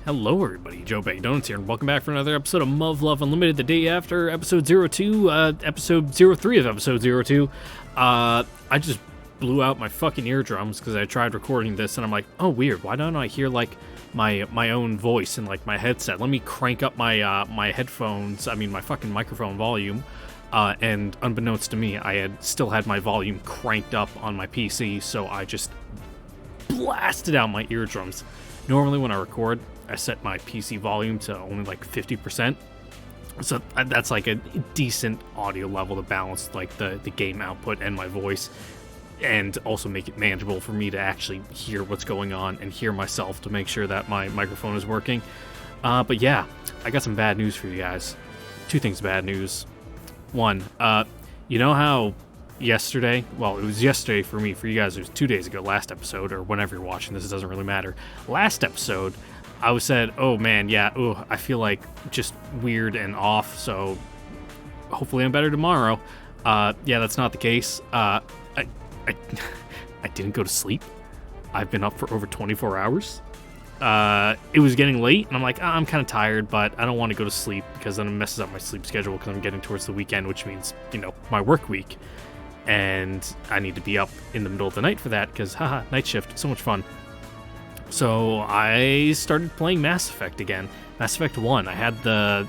Hello everybody, Joe Bay Donuts here, and welcome back for another episode of MUV Love Unlimited, the day after episode 02, episode 03 of episode 02. I just blew out my fucking eardrums because I tried recording this, and I'm like, oh weird, why don't I hear like my own voice in like my headset? Let me crank up my my headphones, my fucking microphone volume, and unbeknownst to me, I still had my volume cranked up on my PC, so I just blasted out my eardrums. Normally when I record, I set my PC volume to only like 50%, so that's like a decent audio level to balance like the game output and my voice, and also make it manageable for me to actually hear what's going on and hear myself to make sure that my microphone is working. But yeah, I got some bad news for you guys. Two things bad news. One, you know how yesterday, well, it was yesterday for me, for you guys it was 2 days ago, last episode, or whenever you're watching this, it doesn't really matter. Last episode, I was said, oh man, yeah, I feel like just weird and off, so hopefully I'm better tomorrow. Yeah, that's not the case. I didn't go to sleep. I've been up for over 24 hours. It was getting late, and I'm like, I'm kind of tired, but I don't want to go to sleep because then it messes up my sleep schedule because I'm getting towards the weekend, which means, my work week. And I need to be up in the middle of the night for that because, haha, night shift, so much fun. So I started playing Mass Effect again. Mass Effect 1. I had the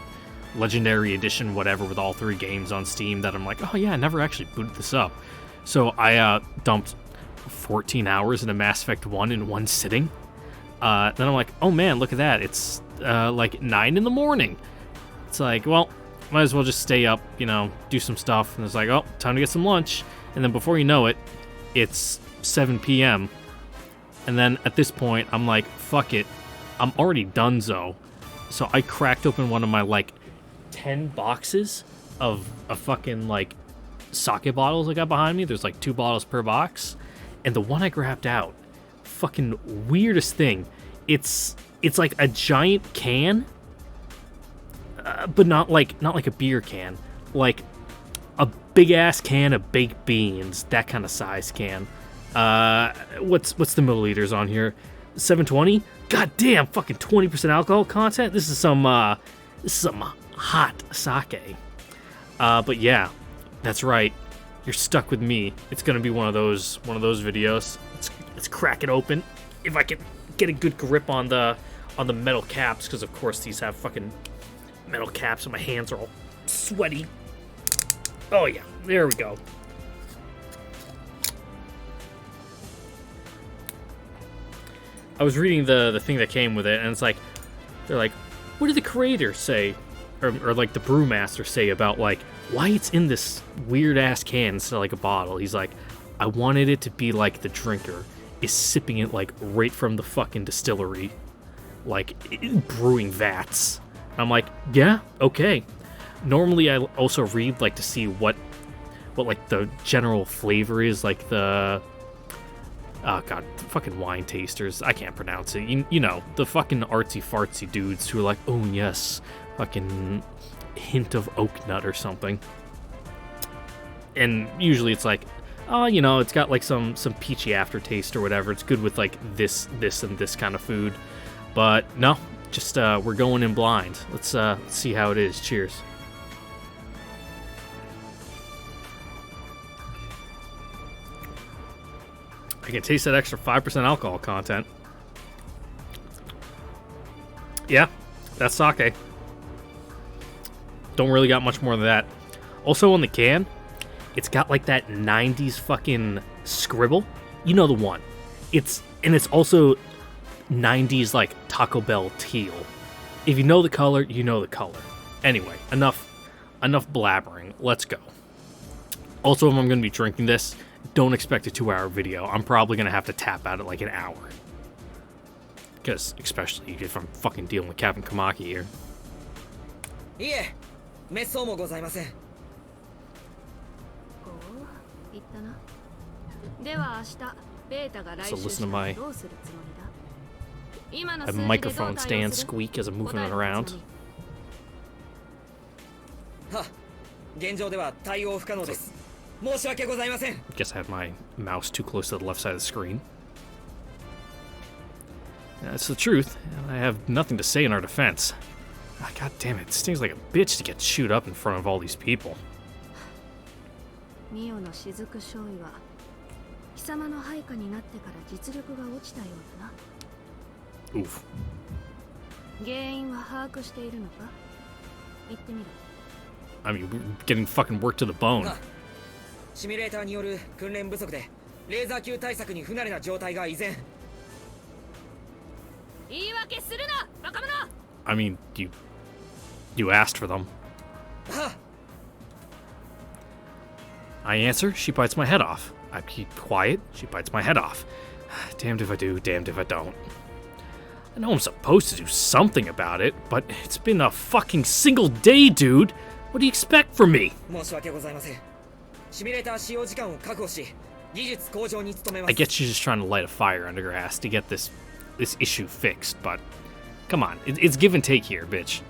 Legendary Edition, whatever, with all 3 games on Steam that I'm like, oh yeah, I never actually booted this up. So I dumped 14 hours into Mass Effect 1 in one sitting. Then I'm like, oh man, look at that. It's like 9 in the morning. It's like, well, might as well just stay up, do some stuff. And it's like, oh, time to get some lunch. And then before you know it, it's 7 p.m. And then at this point, I'm like, fuck it. I'm already donezo. So I cracked open one of my, 10 boxes of a fucking, sake bottles I got behind me. There's, 2 bottles per box. And the one I grabbed out, fucking weirdest thing. It's like a giant can, but not like a beer can. Like a big-ass can of baked beans. That kind of size can. What's the milliliters on here? 720? God damn, fucking 20% alcohol content. This is some hot sake. But yeah, that's right. You're stuck with me. It's gonna be one of those videos. Let's crack it open. If I can get a good grip on the metal caps, because of course these have fucking metal caps, and my hands are all sweaty. Oh yeah, there we go. I was reading the thing that came with it, and it's like, they're like, what did the creator say, or like the brewmaster say about why it's in this weird ass can instead of a bottle? He's like, I wanted it to be like the drinker is sipping it right from the fucking distillery, brewing vats. I'm like, yeah, okay. Normally I also read to see what the general flavor is, the oh god, fucking wine tasters. I can't pronounce it. You know, the fucking artsy fartsy dudes who are like, oh yes, fucking hint of oak nut or something. And usually it's like, oh, it's got some peachy aftertaste or whatever. It's good with this and this kind of food. But no, just we're going in blind. Let's see how it is. Cheers. I can taste that extra 5% alcohol content. Yeah, that's sake. Don't really got much more than that. Also on the can, it's got that 90s fucking scribble. You know the one. It's also 90s Taco Bell teal. If you know the color, you know the color. Anyway, enough blabbering. Let's go. Also, if I'm going to be drinking this, don't expect a 2-hour video. I'm probably going to have to tap out at an hour. Because, especially if I'm fucking dealing with Captain Kamaki here. Yeah. So listen to my microphone stand squeak as I'm moving it around. Guess I had my mouse too close to the left side of the screen. That's the truth, and I have nothing to say in our defense. God damn it, it stings like a bitch to get chewed up in front of all these people. ミオの雫少尉は貴様の配下になってから実力が落ちたようだな。Oof. 原因は把握しているのか？言ってみろ。I mean, we're getting fucking worked to the bone. シミュレーターによる訓練不足でレーザー級対策に不慣れな状態が依然。言い訳するな、バカ者。 I mean, you asked for them. I answer, she bites my head off. I keep quiet, she bites my head off. Damned if I do, damned if I don't. I know I'm supposed to do something about it, but it's been a fucking single day, dude. What do you expect from me? 申し訳ございません。シミュレーター使用時間を確保し、技術向上に努めます。I get she's just trying to light a fire under her ass to get this issue fixed, but come on, it's give and take here, bitch.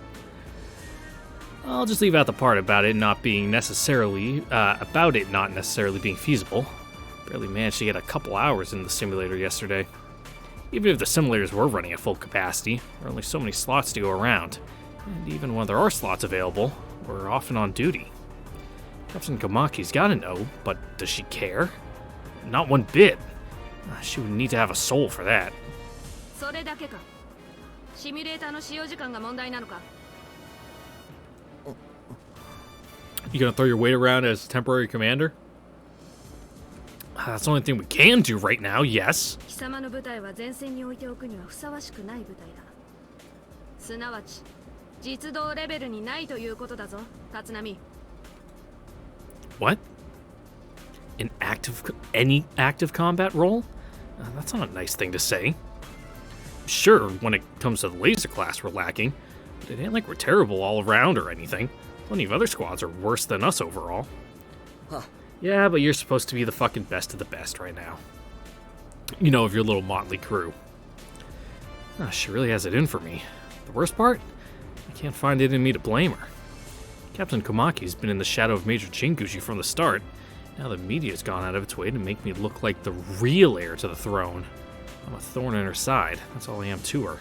I'll just leave out the part about it not necessarily being feasible. Barely managed to get a couple hours in the simulator yesterday. Even if the simulators were running at full capacity, there are only so many slots to go around. And even when there are slots available, we're often on duty. Captain Komaki's gotta know, but does she care? Not one bit. She would need to have a soul for that. それだけか。シミュレーターの使用時間が問題なのか。You gonna throw your weight around as temporary commander? That's the only thing we can do right now, yes. 貴様の部隊は前線に置いておくにはふさわしくない部隊だ。すなわち実動レベルにないということだぞ、立浪。What? Any active combat role? That's not a nice thing to say. Sure, when it comes to the laser class, we're lacking, but it ain't like we're terrible all around or anything. Plenty of other squads are worse than us overall. Huh. Yeah, but you're supposed to be the fucking best of the best right now. You know, of your little motley crew. She really has it in for me. The worst part? I can't find it in me to blame her. Captain Komaki's been in the shadow of Major Jinguji from the start. Now the media's gone out of its way to make me look like the real heir to the throne. I'm a thorn in her side. That's all I am to her.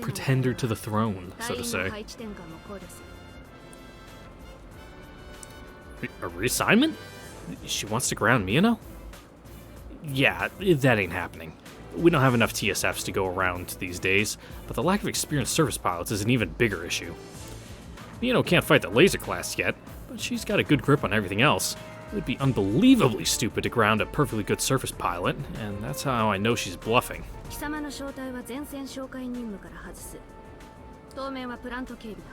Pretender to the throne, so to say. A reassignment? She wants to ground Miyano? Yeah, that ain't happening. We don't have enough TSFs to go around these days, but the lack of experienced service pilots is an even bigger issue. Miyano can't fight the laser class yet, but she's got a good grip on everything else. It would be unbelievably stupid to ground a perfectly good surface pilot, and that's how I know she's bluffing. 貴様の正体は前線哨戒任務から外す。当面はプラント警備だ。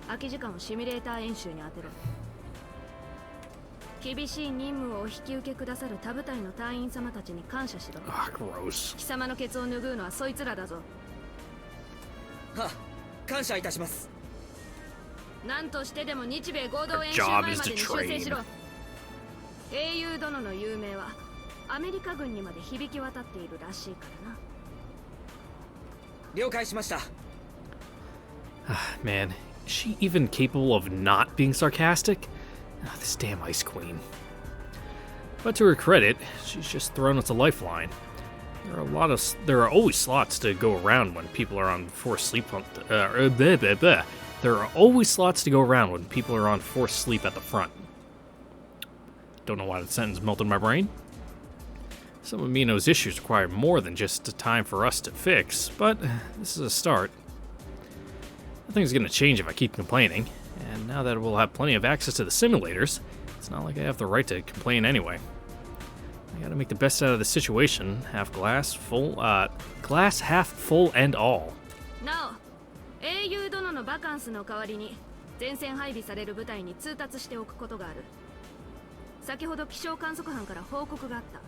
空き時間をシミュレーター演習に当てろ。厳しい任務をお引き受けくださる他部隊の隊員様たちに感謝しろ。Gross. 貴様のケツを拭うのはそいつらだぞ。は、感謝いたします。何としてでも日米合同演習前までに修正しろ。英雄殿の有名はアメリカ軍にまで響き渡っているらしいからな。了解しました。Man, is she even capable of not being sarcastic? This damn Ice Queen. But to her credit, she's just thrown us a lifeline. There are always slots to go around when people are on forced sleep. There are always slots to go around when people are on forced sleep at the front. Don't know why that sentence melted my brain. Some of Mino's issues require more than just a time for us to fix, but this is a start. Nothing's gonna change if I keep complaining, and now that we'll have plenty of access to the simulators, it's not like I have the right to complain anyway. I gotta make the best out of the situation, glass half full and all. なお、英雄殿のバカンスの代わりに前線配備される部隊に通達しておくことがある。先ほど気象観測班から報告があった。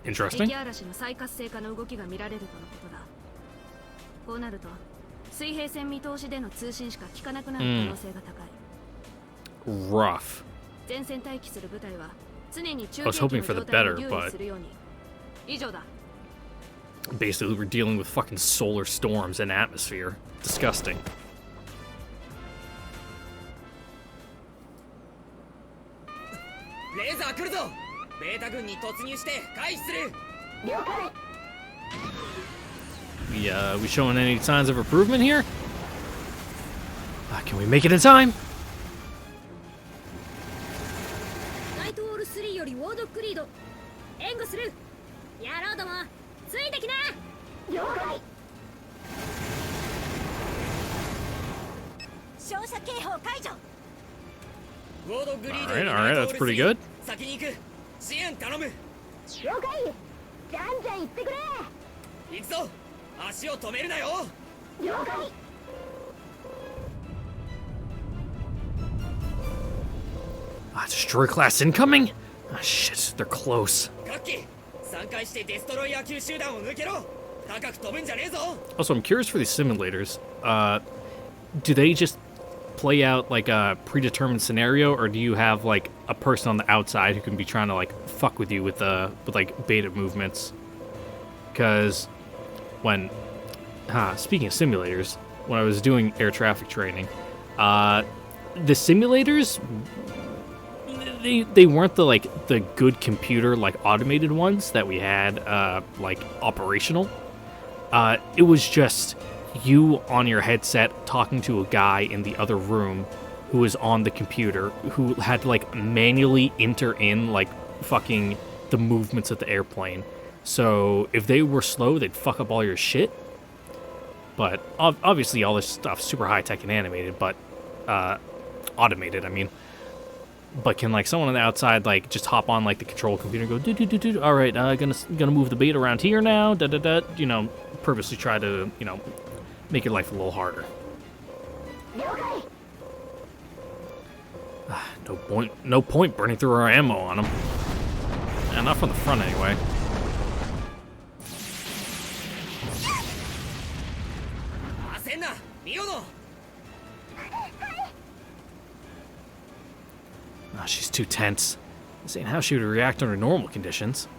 Interesting. 敵嵐の再活性化の動きが見られるとのことだ。こうなると水平線見通しでの通信しか聞かなくなる可能性が高い。Rough. 前線待機する部隊は常に中継 I was hoping 機 for の the 状態 better, に留 but 意するように。以上だ。Basically, we're dealing with fucking solar storms and atmosphere. Disgusting. レーザー来るぞ。ベータ軍に突入して回避する。We showing any signs of improvement here? Can we make it in time? ナイトウォール3よりウォードックリード援護する野郎どもついてきな了解照射警報解除ウォードグリード Alright, that's pretty good. 先に行く支援頼む了解じゃんじゃん行ってくれ行くぞ足を止めるなよ了解 Destroyer class incoming? Ah, shit, they're close. ガッキー3回してデストロイヤー級集団を抜けろ高く飛ぶんじゃねえぞ Also, I'm curious for these simulators. Do they just play out like a predetermined scenario, or do you have like a person on the outside who can be trying to like fuck with you with like beta movements? Because when, speaking of simulators, when I was doing air traffic training, the simulators, they weren't the good computer like automated ones that we had like operational. It was just you on your headset talking to a guy in the other room who was on the computer who had to like manually enter in like fucking the movements of the airplane. So if they were slow, they'd fuck up all your shit. But obviously all this stuff's super high tech and animated, but automated, I mean. But can like someone on the outside like just hop on like the control computer and go do do do do? All right, gonna move the bait around here now. Da da da. You know, purposely try to make your life a little harder. No point burning through our ammo on them. And not from the front anyway. She's too tense. This ain't how she would react under normal conditions.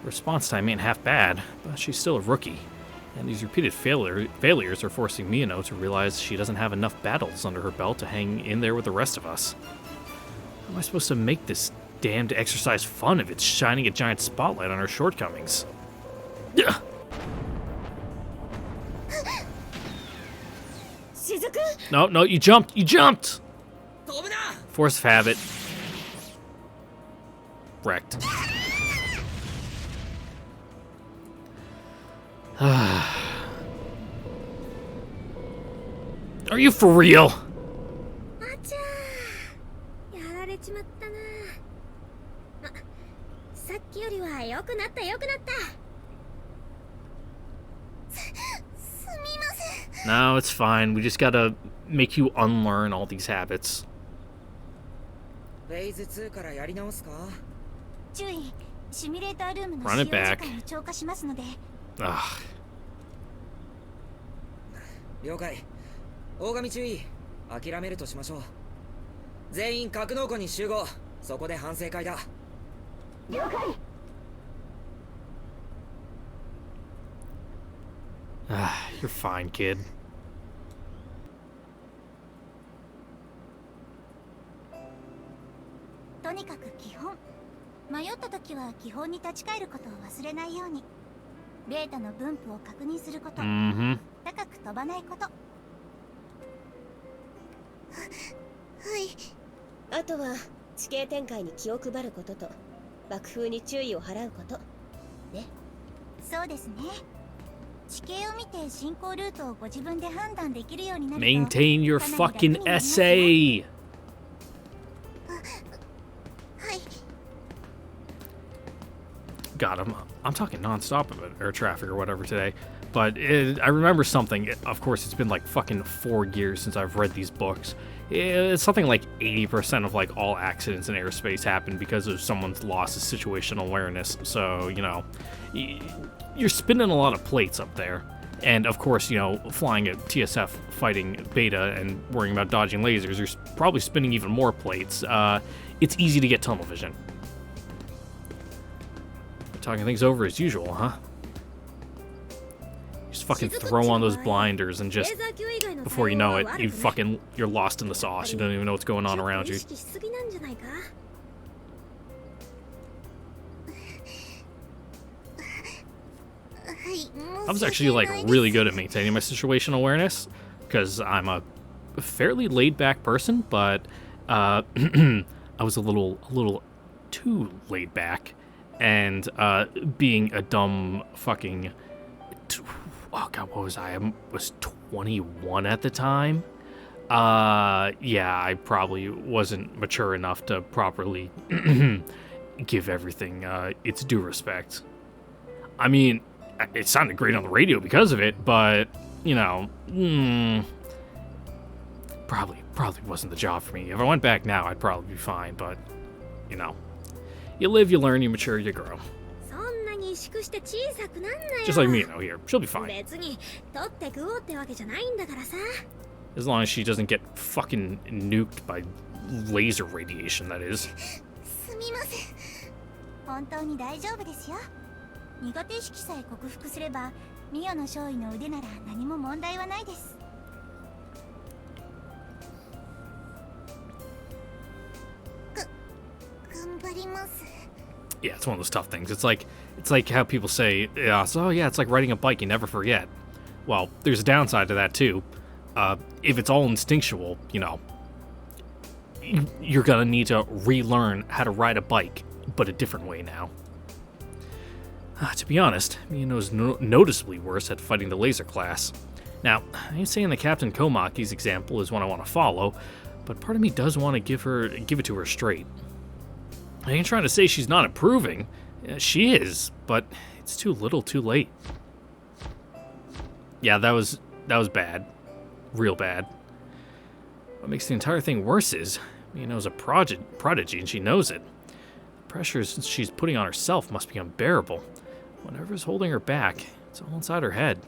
Her response time ain't half bad, but she's still a rookie. And these repeated failures are forcing Miyano to realize she doesn't have enough battles under her belt to hang in there with the rest of us. How am I supposed to make this damned exercise fun if it's shining a giant spotlight on her shortcomings? Ugh. No, you jumped! You jumped! Force of habit. Wrecked. Are you for real? No, it's fine. We just gotta make you unlearn all these habits. Run it back. Ugh. 了解。大神注意。諦めるとしましょう。全員格納庫に集合。そこで反省会だ。了解。You're fine, kid. とにかく基本。迷った時は基本に立ち返ることを忘れないように。ベータの分布を確認すること。高く飛ばないこと。はい。あとは地形展開に気を配ることと爆風に注意を払うこと。ね。そうですね。地形を見て進行ルートをご自分で判断できるようになると。Maintain your fucking essay. God, I'm talking nonstop about air traffic or whatever today, but I remember something. Of course, it's been like fucking 4 years since I've read these books. It's something like 80% of like all accidents in airspace happen because of someone's loss of situational awareness. So you're spinning a lot of plates up there, and of course, flying at TSF fighting beta and worrying about dodging lasers, you're probably spinning even more plates. It's easy to get tunnel vision. Talking things over as usual, huh? Just fucking throw on those blinders and just, before you know it, you're lost in the sauce. You don't even know what's going on around you. I was actually like really good at maintaining my situational awareness because I'm a fairly laid-back person, but I was a little too laid back, and being a dumb fucking oh god, what was I was 21 at the time. Yeah, I probably wasn't mature enough to properly give everything its due respect. I mean, it sounded great on the radio because of it, but you know, probably wasn't the job for me. If I went back now, I'd probably be fine, but you know, you live, you learn, you mature, you grow. Just like me, you know, here. She'll be fine. As long as she doesn't get fucking nuked by laser radiation, that is. すみません。本当に大丈夫ですよ。苦手意識さえ克服すれば、ミオの少尉の腕なら何も問題はないです。頑張ります。 Yeah, it's one of those tough things. It's like how people say, yeah, so yeah, it's like riding a bike, you never forget. Well, there's a downside to that too. If it's all instinctual, you know, you're gonna need to relearn how to ride a bike, but a different way now. To be honest, Mino's noticeably worse at fighting the laser class. Now, I ain't saying that Captain Komaki's example is one I want to follow, but part of me does want to give it to her straight. I ain't trying to say she's not improving. She is, but it's too little too late. Yeah, that was bad. Real bad. What makes the entire thing worse is, Mino's a prodigy and she knows it. The pressure she's putting on herself must be unbearable. Whatever's holding her back, it's all inside her head.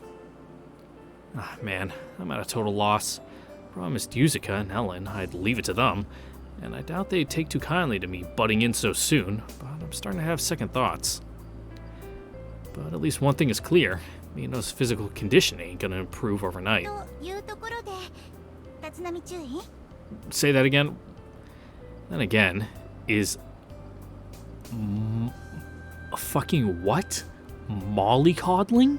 Ah, man, I'm at a total loss. Promised Yuzuka and Ellen I'd leave it to them, and I doubt they'd take too kindly to me butting in so soon, but I'm starting to have second thoughts. But at least one thing is clear. Mino's physical condition ain't gonna improve overnight. Say that again? Then again, is a fucking what? Mollycoddling?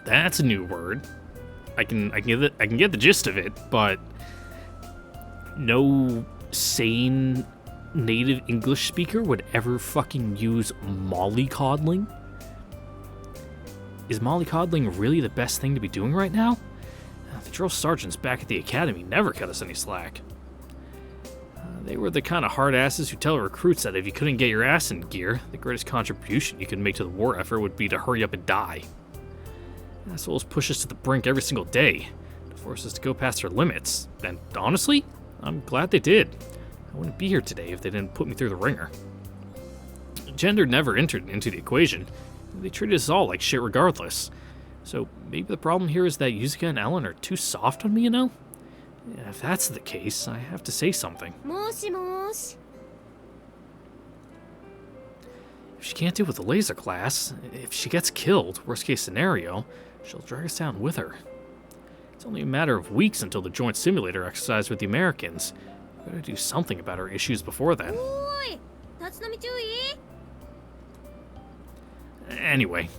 That's a new word. I can get the gist of it, but no sane native English speaker would ever fucking use mollycoddling. Is mollycoddling really the best thing to be doing right now? The drill sergeants back at the academy never cut us any slack. They were the kind of hard asses who tell recruits that if you couldn't get your ass in gear, the greatest contribution you could make to the war effort would be to hurry up and die. Assholes push us to the brink every single day to force us to go past our limits, and honestly, I'm glad they did. I wouldn't be here today if they didn't put me through the ringer. Gender never entered into the equation. They treated us all like shit regardless. So maybe the problem here is that Yuzuka and Ellen are too soft on me, you know? If that's the case, I have to say something. If she can't deal with the laser class, if she gets killed, worst case scenario, she'll drag us down with her. It's only a matter of weeks until the joint simulator exercise with the Americans. We gotta do something about our issues before then. Anyway,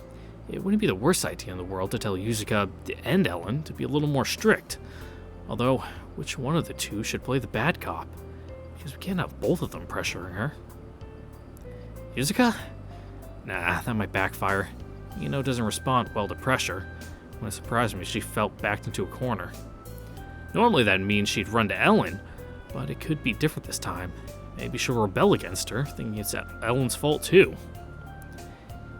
it wouldn't be the worst idea in the world to tell Yuzuka and Ellen to be a little more strict. Although, which one of the two should play the bad cop? Because we can't have both of them pressuring her. Yuzuka? Nah, that might backfire. Doesn't respond well to pressure. When it surprised me, she felt backed into a corner. Normally that means she'd run to Ellen, but it could be different this time. Maybe she'll rebel against her, thinking it's Ellen's fault too.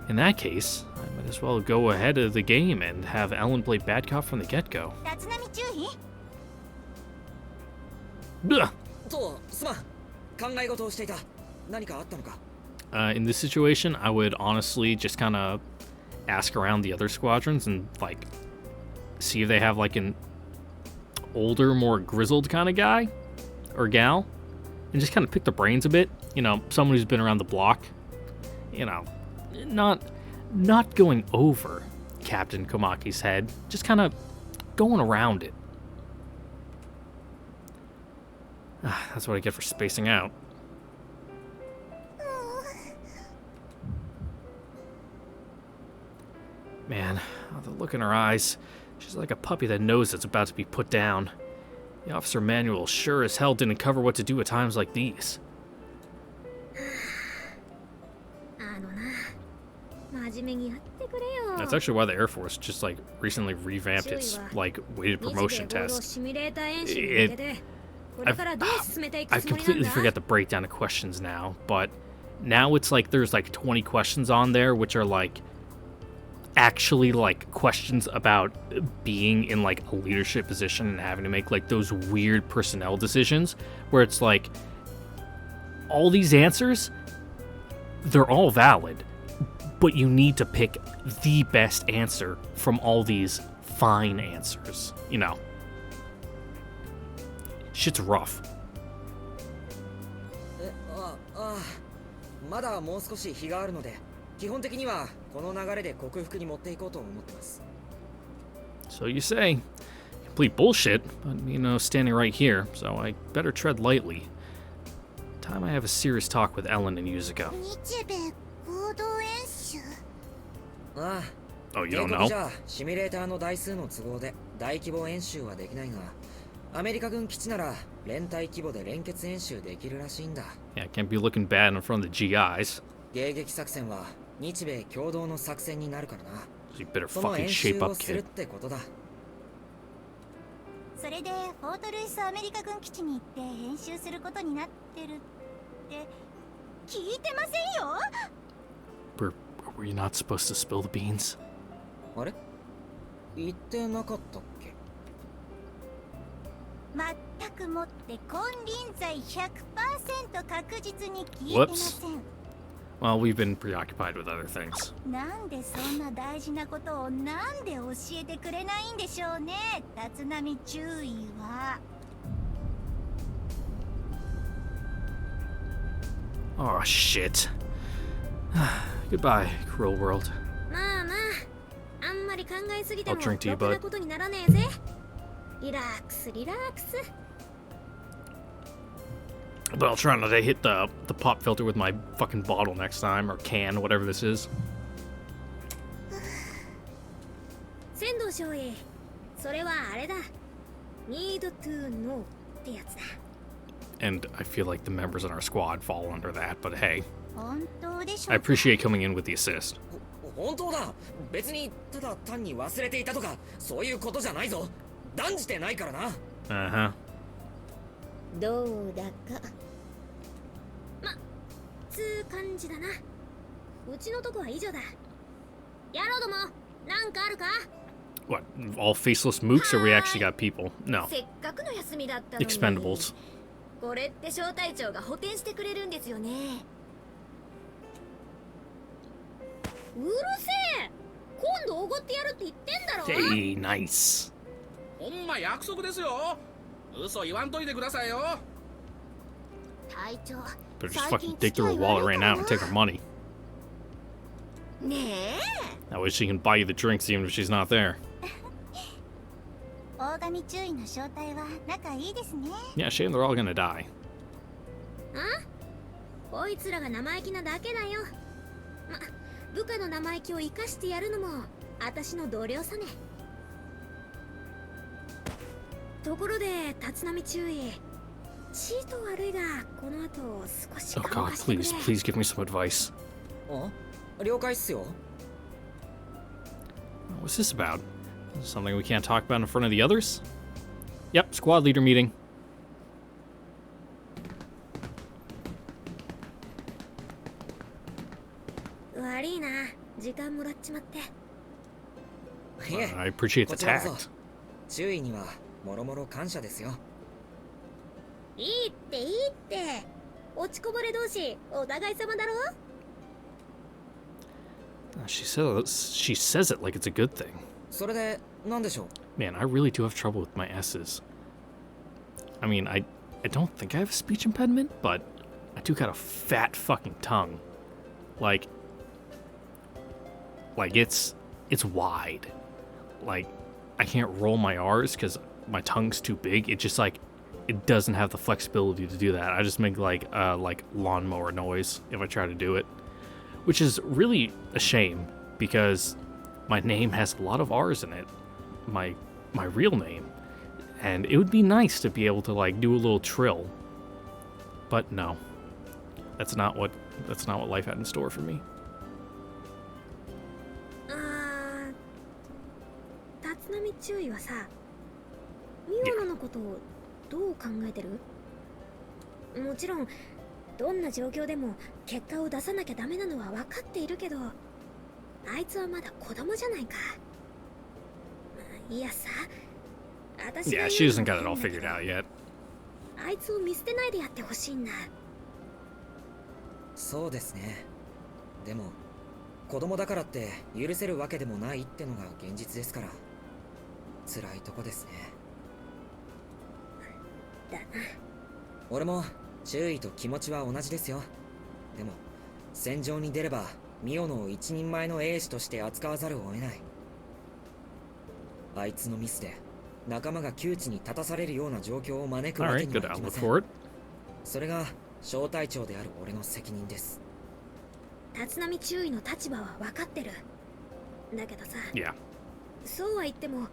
In that case, I might as well go ahead of the game and have Ellen play bad cop from the get-go. In this situation, I would honestly just kind of ask around the other squadrons and, see if they have, an older, more grizzled kind of guy or gal, and just kind of pick their brains a bit. Someone who's been around the block. Not going over Captain Komaki's head, just kind of going around it. That's what I get for spacing out. Man, the look in her eyes. She's like a puppy that knows it's about to be put down. The officer manual sure as hell didn't cover what to do at times like these. That's actually why the Air Force just like recently revamped its like weighted promotion test. I completely forget the breakdown of questions now, but now it's like there's like 20 questions on there which are like actually like questions about being in like a leadership position and having to make like those weird personnel decisions where it's like all these answers, they're all valid, but you need to pick the best answer from all these fine answers, you know. Shit's rough. まだもう少し日があるので、基本的にはこの流れで克服に持っていこうと思ってます。 So you say. Complete bullshit, but you know, standing right here, so I better tread lightly. Time I have a serious talk with Ellen and Yuzuka. 日米合同演習。ああ。 Oh, you don't 米 know? 国じゃシミュレーターの台数の都合で大規模演習はできないが、アメリカ軍基地なら連隊規模で連結演習できるらしいんだ。 Yeah, can't be looking bad in front of the GIs. 迎撃作戦は日米共同の作戦になるからな。 So you better その fucking 演習 shape を up, するっ kid. てことだ。それでフォートルイスアメリカ軍基地に行って演習することになってるって聞いてませんよ。 Were you not supposed to spill the beans? あれ？言ってなかったっけ？全くもって金輪際 100% 確実に聞いてません。 Well, we've been preoccupied with other things. なんでそんな大事なことをなんで教えてくれないんでしょうね、立浪注意は。 Oh, shit. Goodbye, cruel world. まあまあ、あんまり考えすぎても I'll drink to you, ろくな bud. ことにならねえぜ。リラックスリラックス。 But I'll try not to hit the pop filter with my fucking bottle next time, or can, whatever this is. 仙道少尉、それはあれだ。Need to know ってやつだ。 And I feel like the members in our squad fall under that, but hey. 本当でしょ I うか。 appreciate coming in with the assist. 本当だ。別にただ単に忘れていたとかそういうことじゃないぞ。断じてないからな。Uh-huh. どうだか。つう感じだな。うちのとこは以上だ。野郎ども、なんかあるか？ What, all faceless mooks, or we actually got people? No. せっかくの休みだったのに。 Expendables. これって小隊長が補填してくれるんですよね。うるせえ。今度おごってやるって言ってんだろ。 Hey, nice. ほんま約束ですよ。嘘言わんといてくださいよ。隊長。 Better just fucking dig through her wallet right now and take her money. ねえ。 That way she can buy you the drinks even if she's not there. 大神注意の正体は仲いいですね。 Yeah, shame they're all gonna die. あ？こいつらが生意気なだけだよ。ま、部下の生意気を生かしてやるのも私の同僚さね。ところで立浪注意。チート悪いがこの後少し Oh 乾 god, かしてくれ。 please give me some advice. あ？了解っすよ。 What's this about? Something we can't talk about in front of the others? Yep, squad leader meeting. 悪いな、時間もらっちまって。いえ、 I appreciate こ the ちらこ tact. そ注意にはもろもろ感謝ですよ。いいっていいって。落ちこぼれ同士お互い様だろ。 She says it like it's a good thing. それで何でしょう？ Man, I really do have trouble with my S's. I mean, I don't think I have a speech impediment, but I do got a fat fucking tongue. Like it's wide. Like I can't roll my R's because my tongue's too big. It just like it doesn't have the flexibility to do that. I just make like lawnmower noise if I try to do it, which is really a shame because my name has a lot of R's in it. My real name. And it would be nice to be able to like do a little trill. But no. That's not what life had in store for me. 立浪注意はさ、ミオナのことをどう考えてる？もちろんどんな状況でも結果を出さなきゃダメなのは分かっているけど、あいつはまだ子供じゃないか。いやさ、私が Yeah, she doesn't got it all figured out yet. あいつを見捨てないでやってほしいんだ。そうですね。でも子供だからって許せるわけでもないってのが現実ですから、辛いとこですね。だな。俺も注意と気持ちは同じですよ。でも戦場に出ればミオの一人前の英士として扱わざるを得ない。あいつのミスで仲間が窮地に立たされるような状況を招くわけにはいきません。それが小隊長である俺の責任です。立浪注意の立場は分かってる。だけどさ、Yeah. そうは言っても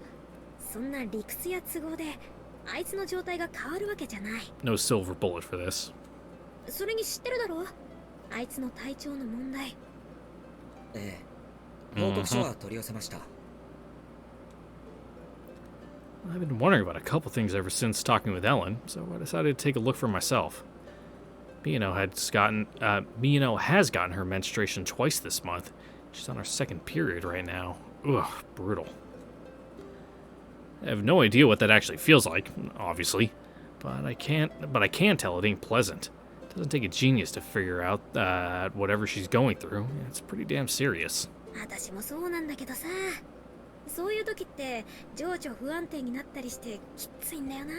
そんな理屈や都合であいつの状態が変わるわけじゃない。 No silver bullet for this. それに知ってるだろ、あいつの体調の問題。ええ、報告書は取り寄せました。I've been wondering about a couple things ever since talking with Ellen, so I decided to take a look for myself. Mino has gotten her menstruation twice this month. She's on her second period right now. Ugh, brutal. I have no idea what that actually feels like, obviously, but I can tell it ain't pleasant. It doesn't take a genius to figure out that whatever she's going through, it's pretty damn serious. 私もそうなんだけどさ、そういう時って情緒不安定になったりしてきついんだよな。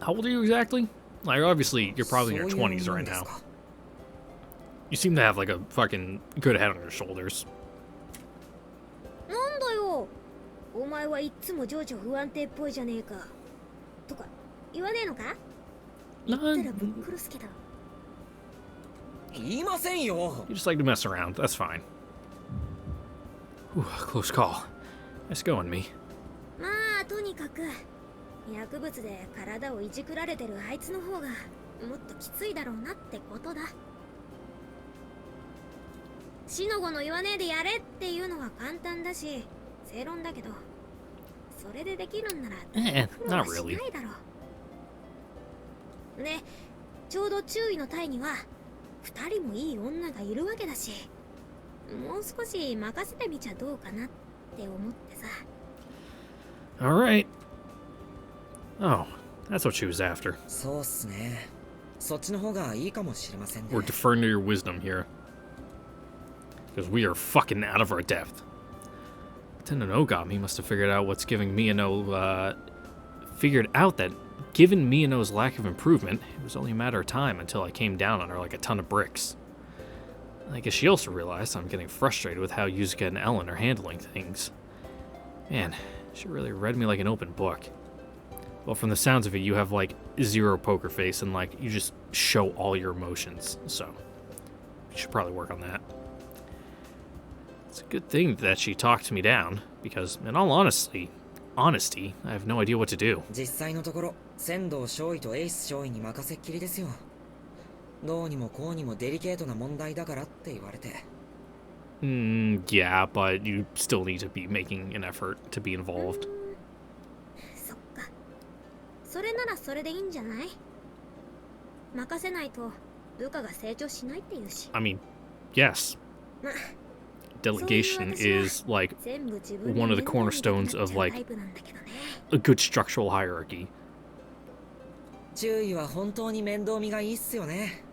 How old are you exactly? Like, obviously, you're probably in your 20s right now. You seem to have, like, a fucking good head on your shoulders. なんだよ、お前はいっつも情緒不安定っぽいじゃねえかとか言わねえのか？言ったらぶっ殺すけど。言いませんよ。 You just like to mess around. That's fine. Whew, close call. Nice going, me. まあとにかく薬物で体をいじくられてるあいつの方がもっときついだろうなってことだ。死の子の言わねえでやれっていうのは簡単だし正論だけど、それでできるんなら苦労はしないだろう。ね、ちょうど注意の隊には2人もいい女がいるわけだし、もう少し任せてみちゃどうかなって思ってさ。 Alright. Oh, that's what she was after. そうっすね。そっちの方がいいかもしれませんね。 We're deferring to your wisdom here. Because we are fucking out of our depth. Lieutenant Ogami must have figured out figured out that given Miyano's lack of improvement, it was only a matter of time until I came down on her like a ton of bricks. I guess she also realized I'm getting frustrated with how Yuzuka and Ellen are handling things. Man, she really read me like an open book. Well, from the sounds of it, you have like zero poker face and like you just show all your emotions. So, you should probably work on that. It's a good thing that she talked me down, because in all honesty, I have no idea what to do. 実際のところ、仙道少尉とエイス少尉に任せっきりですよ。どうにもこうにもデリケートな問題だからって言われて。Yeah, but you still need to be making an effort to be involved. そっか。それならそれでいいんじゃない？任せないと部下が成長しないっていうし。I mean, yes. Delegation is like one of the cornerstones of like a good structural hierarchy. 注意は本当に面倒見がいいっすよね。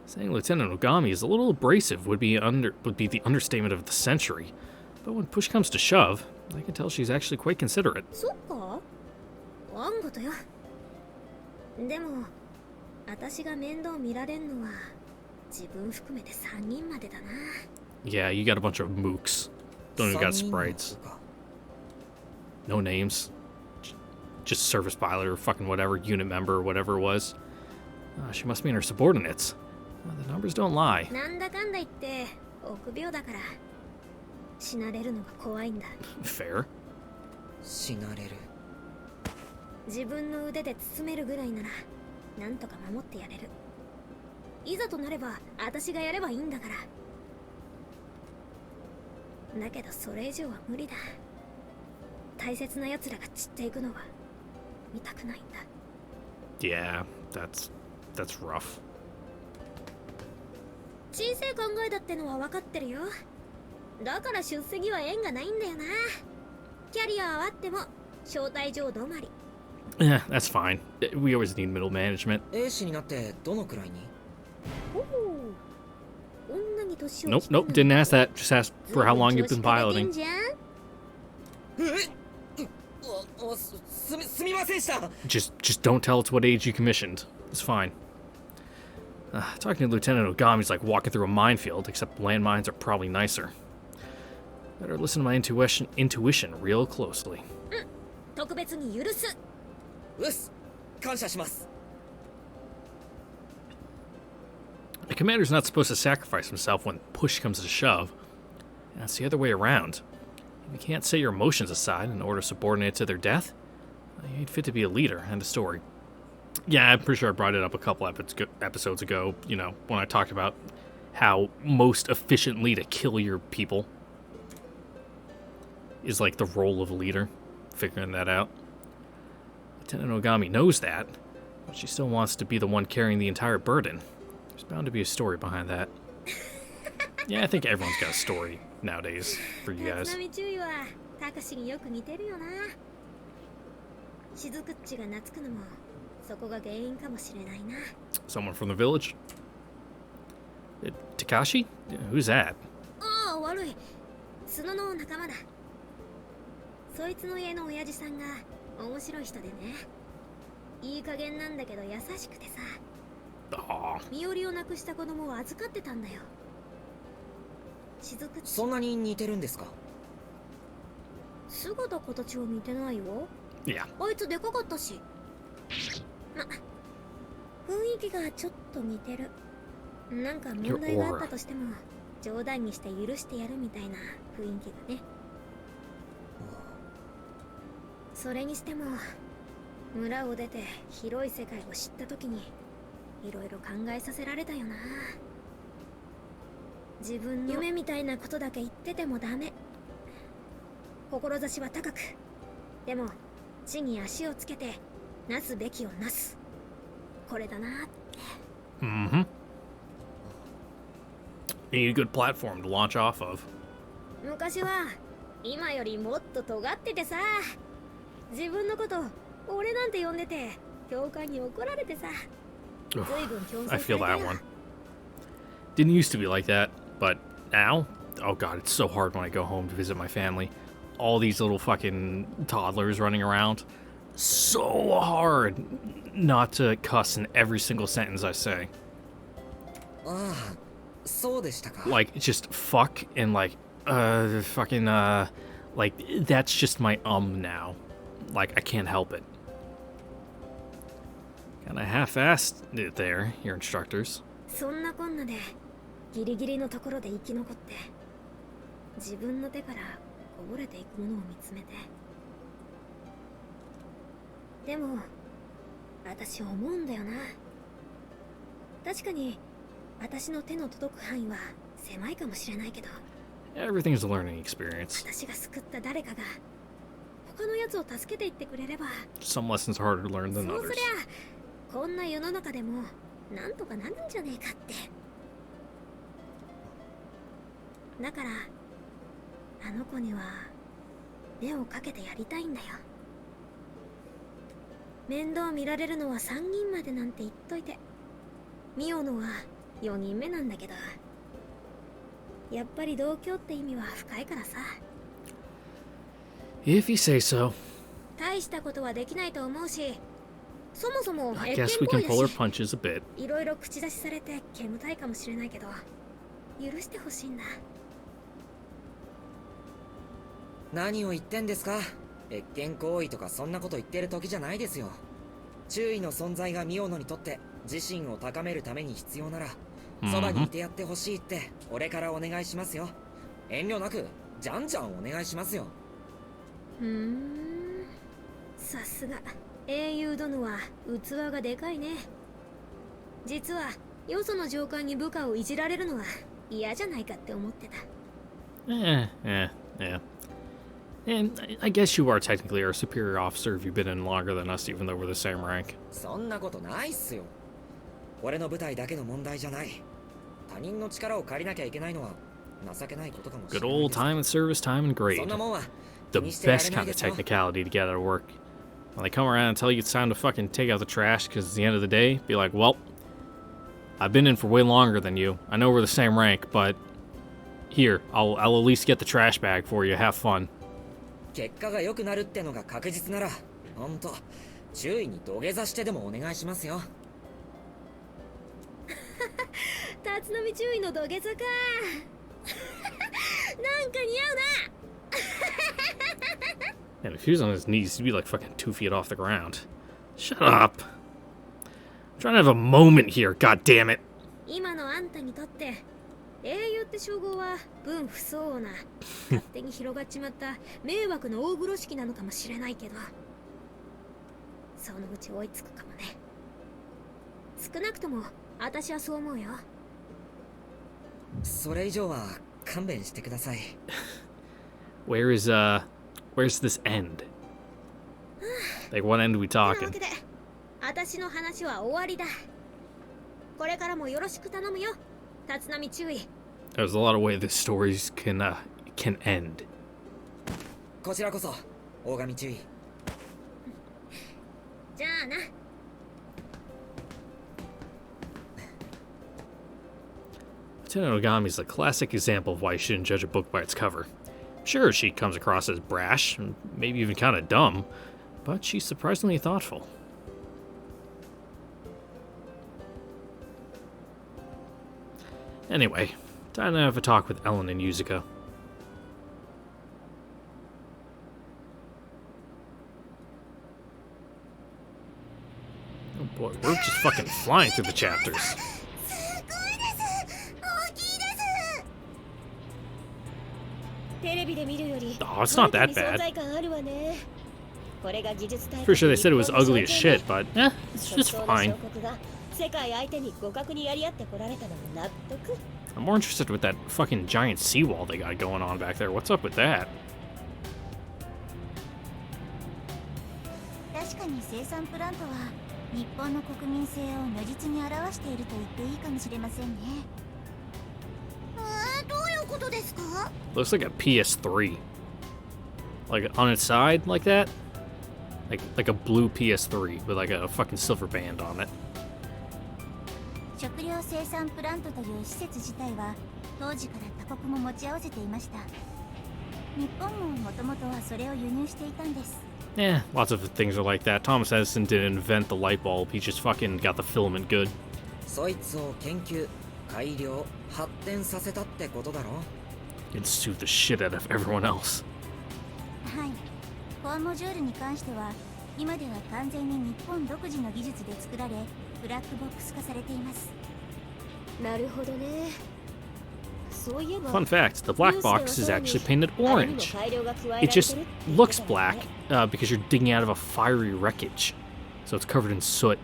Saying Lieutenant Ogami is a little abrasive would be the understatement of the century. But when push comes to shove, I can tell she's actually quite considerate. そっか？ワンゴとよ。でも、私が面倒見られんのは自分含めて3人までだな。 Yeah, you got a bunch of mooks. Don't even got sprites. No names. Just service pilot or fucking whatever, unit member or whatever it was. She must mean her subordinates. The numbers don't lie. なんだかんだ言って臆病だから死なれるのが怖いんだ。 Fair. 死なれる。自分の腕で包めるぐらいならなんとか守ってやれる。いざとなれば私がやればいいんだから。だけどそれ以上は無理だ。大切な奴らが散っていくのは見たくないんだ。 Yeah, that's rough. 小さい考えだってのは分かってるよ。だから出席は縁がないんだよな。キャリアはあっても招待状止まり。 Yeah, that's fine. We always need middle management. 兵士になってどのくらいに？おお、女に年を Nope, nope, didn't ask that. Just asked for how long you've been piloting. すみませんでした。 Just don't tell us what age you commissioned. It's fine. Talking to Lieutenant Ogami's like walking through a minefield, except landmines are probably nicer. Better listen to my intuition real closely. 特別に許す。うっす、感謝します。 The commander's not supposed to sacrifice himself when push comes to shove. That's the other way around. If you can't set your emotions aside in order to subordinate to their death, you ain't fit to be a leader. End of story. Yeah, I'm pretty sure I brought it up a couple episodes ago, you know, when I talked about how most efficiently to kill your people is like the role of a leader. Figuring that out. Lieutenant Ogami knows that, but she still wants to be the one carrying the entire burden. There's bound to be a story behind that. Yeah, I think everyone's got a story nowadays for you guys. 立浪注意はタカシによく似てるよな。雫っちが懐くのもそこが原因かもしれないな。 Someone from the village? Takashi? Who's that? ああ、悪い。角の仲間だ。そいつの家の親父さんが面白い人でね。いい加減なんだけど優しくてさ。 Aw. 身寄りをなくした子供を預かってたんだよ。雫っち。そんなに似てるんですか？姿形は似てないよ。 Yeah. あいつでかかったし。ま、雰囲気がちょっと似てる。なんか問題があったとしても冗談にして許してやるみたいな雰囲気がね。それにしても村を出て広い世界を知った時にいろいろ考えさせられたよな。自分の夢みたいなことだけ言っててもダメ。志は高く、でも地に足をつけてなすべきをなす。これだなって。 Mm-hmm. You need a good platform to launch off of. 昔は今よりもっと尖っててさ、自分のこと俺なんて呼んでて教官に怒られてさ。 Ugh, I feel that one. Didn't used to be like that, but now, oh god, it's so hard when I go home to visit my family. All these little fucking toddlers running around. So hard not to cuss in every single sentence I say. ああ、そうでしたか。 Like, just fuck and like, fucking, like, that's just my now. Like, I can't help it. Kinda half-assed it there, your instructors. そんなこんなでギリギリのところで生き残って自分の手からこぼれていくものを見つめて。でも私思うんだよな。確かに私の手の届く範囲は狭いかもしれないけど、 Everything's a learning experience. 私が救った誰かが他のやつを助けていってくれれば、 Some lessons are harder to learn そ than うす others. りゃこんな世の中でもなんとかなるんじゃねえかって。だからあの子には目をかけてやりたいんだよ。面倒見られるのは3人までなんて言っといて、ミオのは4人目なんだけど、やっぱり同居って意味は深いからさ。 If you say so. 大したことはできないと思うし、そもそも I 越 guess 見 we 行 can pull her 為だし、 punches a bit. いろいろ口出しされて煙たいかもしれないけど許してほしいんだ。何を言ってんですか？越見行為とかそんなこと言ってる時じゃないですよ。注意の存在がミオノにとって自身を高めるために必要なら、そばにいてやってほしいって俺からお願いしますよ。遠慮なくじゃんじゃんお願いしますよ。さすが英雄殿は器がでかいね。実はよその上官に部下をいじられるのは嫌じゃないかって思ってた。Yeah. And I guess you are technically our superior officer if you've been in longer than us, even though we're the same rank. そんなことないっすよ。俺の部隊だけの問題じゃない。他人の力を借りなきゃいけないのは情けないことかもしれ Good ない old です。 time and service, time and そ grade. んなもんは The 気にしてられ best ない kind で of すよ。 technicality to get out of work. When they come around and tell you it's time to fucking take out the trash because it's the end of the day, be like, well, I've been in for way longer than you. I know we're the same rank, but here, I'll at least get the trash bag for you. Have fun. 結果が良くなるってのが確実なら、ほんと注意に土下座してでもお願いしますよ。立浪注意の土下座か。なんか似合うな。 And if he was on his knees, he'd be like fucking 2 feet off the ground. Shut up. I'm trying to have a moment here, god damn it. 今のあんたにとって英雄って称号は分不相応な勝手に広がっちまった迷惑の大風呂敷なのかもしれないけど、そのうち追いつくかもね。少なくとも私はそう思うよ。それ以上は勘弁してください。Where's this end? Like, what end are we てなわ talking? けで私の話は終わりだ。これからもよろしく頼むよ、立浪注意。 There's a lot of ways the stories can end. こちらこそ大神注意。じゃあな。Lieutenant Ogami is a classic example of why you shouldn't judge a book by its cover. Sure, she comes across as brash, and maybe even kind of dumb, but she's surprisingly thoughtful. Anyway, time to have a talk with Ellen and Yuzuka. Oh boy, we're just fucking flying through the chapters. すごいです。大きいです。テレビで見るより Oh, it's not that 存 bad. 在感あるわね。これが技術大 Pretty sure they said it was ugly as shit, but it's just fine. 世界相手に互角にやり合ってこられたのも納得。 I'm more interested with that fucking giant seawall they got going on back there. What's up with that? 確かに生産プラントは日本の国民性を如実に表していると言っていいかもしれませんね。どういうことですか？ Looks like a PS3. Like on its side, like that? Like a blue PS3 with like a fucking silver band on it. 食料生産プラントという施設自体は当時から他国も持ち合わせていました。日本ももともとはそれを輸入していたんです。 Yeah, lots of things are like that. Thomas Edison didn't invent the light bulb, he just fucking got the filament good. そいつを研究、改良、発展させたってことだろ。 It sued the shit out of everyone else. はい。コアモジュールに関しては今では完全に日本独自の技術で作られブラックボックス化されています。なるほどね。そういえば Fun fact, the black box is actually painted orange. It just looks black because you're digging out of a fiery wreckage. So it's covered in soot.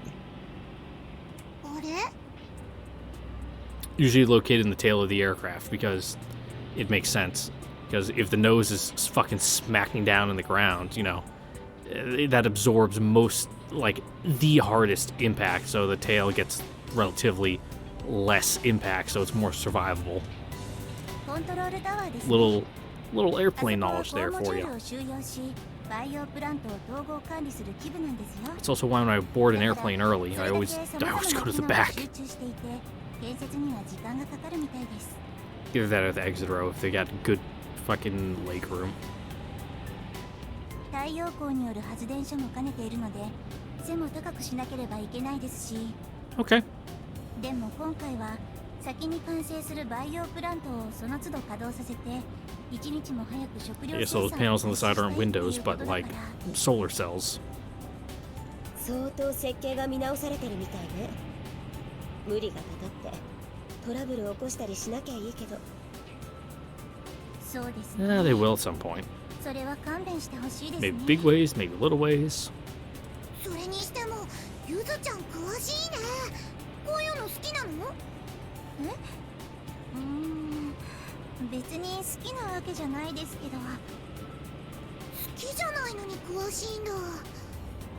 あれ？ Usually located in the tail of the aircraft because it makes sense. Because if the nose is fucking smacking down in the ground, you know, that absorbs most, like, the hardest impact. So the tail gets relatively less impact, so it's more survivable. コントロールタワーですね。 Little airplane knowledge there あそこ for は you. コアモジュールを収容し培養プラントを統合管理する基部なんですよ。 It's also why when I board an airplane early, I always go to the back. 集中していて建設には時間がかかるみたいです。 Either that or the exit row if they got good fucking leg room. 太陽光による発電所も兼ねているので背も高くしなければいけないですし、 Okay. でも今回は先に完成する培養プラントをその都度稼働させて一日も早く食料 I guess those panels on the side aren't windows, but like solar cells. 相当設計が見直されてるみたいね。無理がたたってトラブルを起こしたりしなきゃいいけど。そうですね。 They will at some point. それは勘弁してほしいですね。 Maybe big ways, maybe little ways. それにしてもゆずちゃん詳しいね。こういうの好きなの？え？別に好きなわけじゃないですけど。好きじゃないのに詳しいんだ。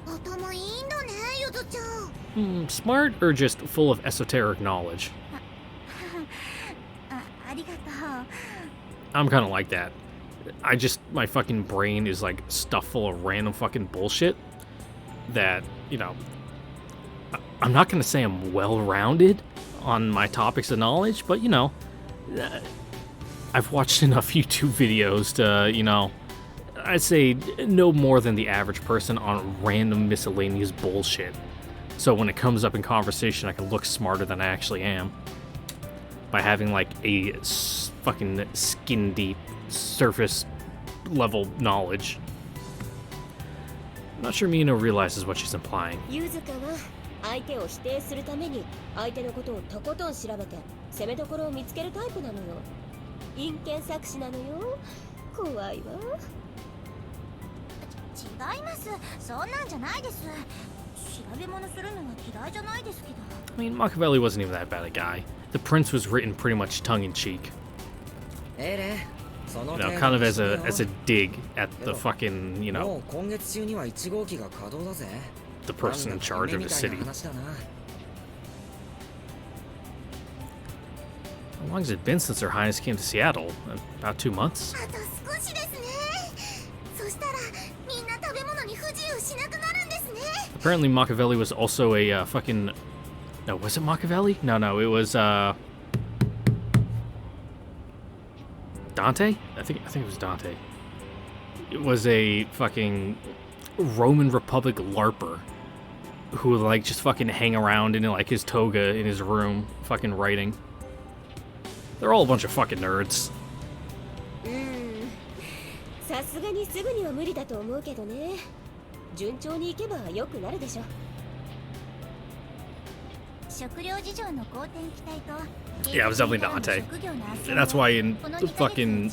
頭いいんだね、ゆずちゃん。Smart or just full of esoteric knowledge? ありがとう。 I'm kind of like that. My fucking brain is like stuffed full of random fucking bullshit that, you know, I'm not going to say I'm well-rounded on my topics of knowledge, but, you know, I've watched enough YouTube videos to, you know, I'd say no more than the average person on random miscellaneous bullshit. So when it comes up in conversation, I can look smarter than I actually am by having like a fucking skin deep surface level knowledge. I'm not sure Mino realizes what she's implying. ゆずかは相手を否定するために相手のことをとことん調べて攻めどころを見つけるタイプなのよ。陰険作詞なのよ。怖いわ。違います。そんなんじゃないです。調べ物するのは嫌いじゃないですけど。I mean, Machiavelli wasn't even that bad a guy. The Prince was written pretty much tongue-in-cheek. You know, kind of as a dig at the fucking, you know, the person in charge of the city. How long has it been since Her Highness came to Seattle? About 2 months? Apparently Machiavelli was also a fucking... No, was it Machiavelli? No, it was Dante? I think it was Dante. It was a fucking Roman Republic LARPer who would like just fucking hang around in like his toga in his room, fucking writing. They're all a bunch of fucking nerds. さすがにすぐには無理だと思うけどね。順調にいけば良くなるでしょ。食料事情の好転期待と Yeah, it was definitely Dante. That's why in fucking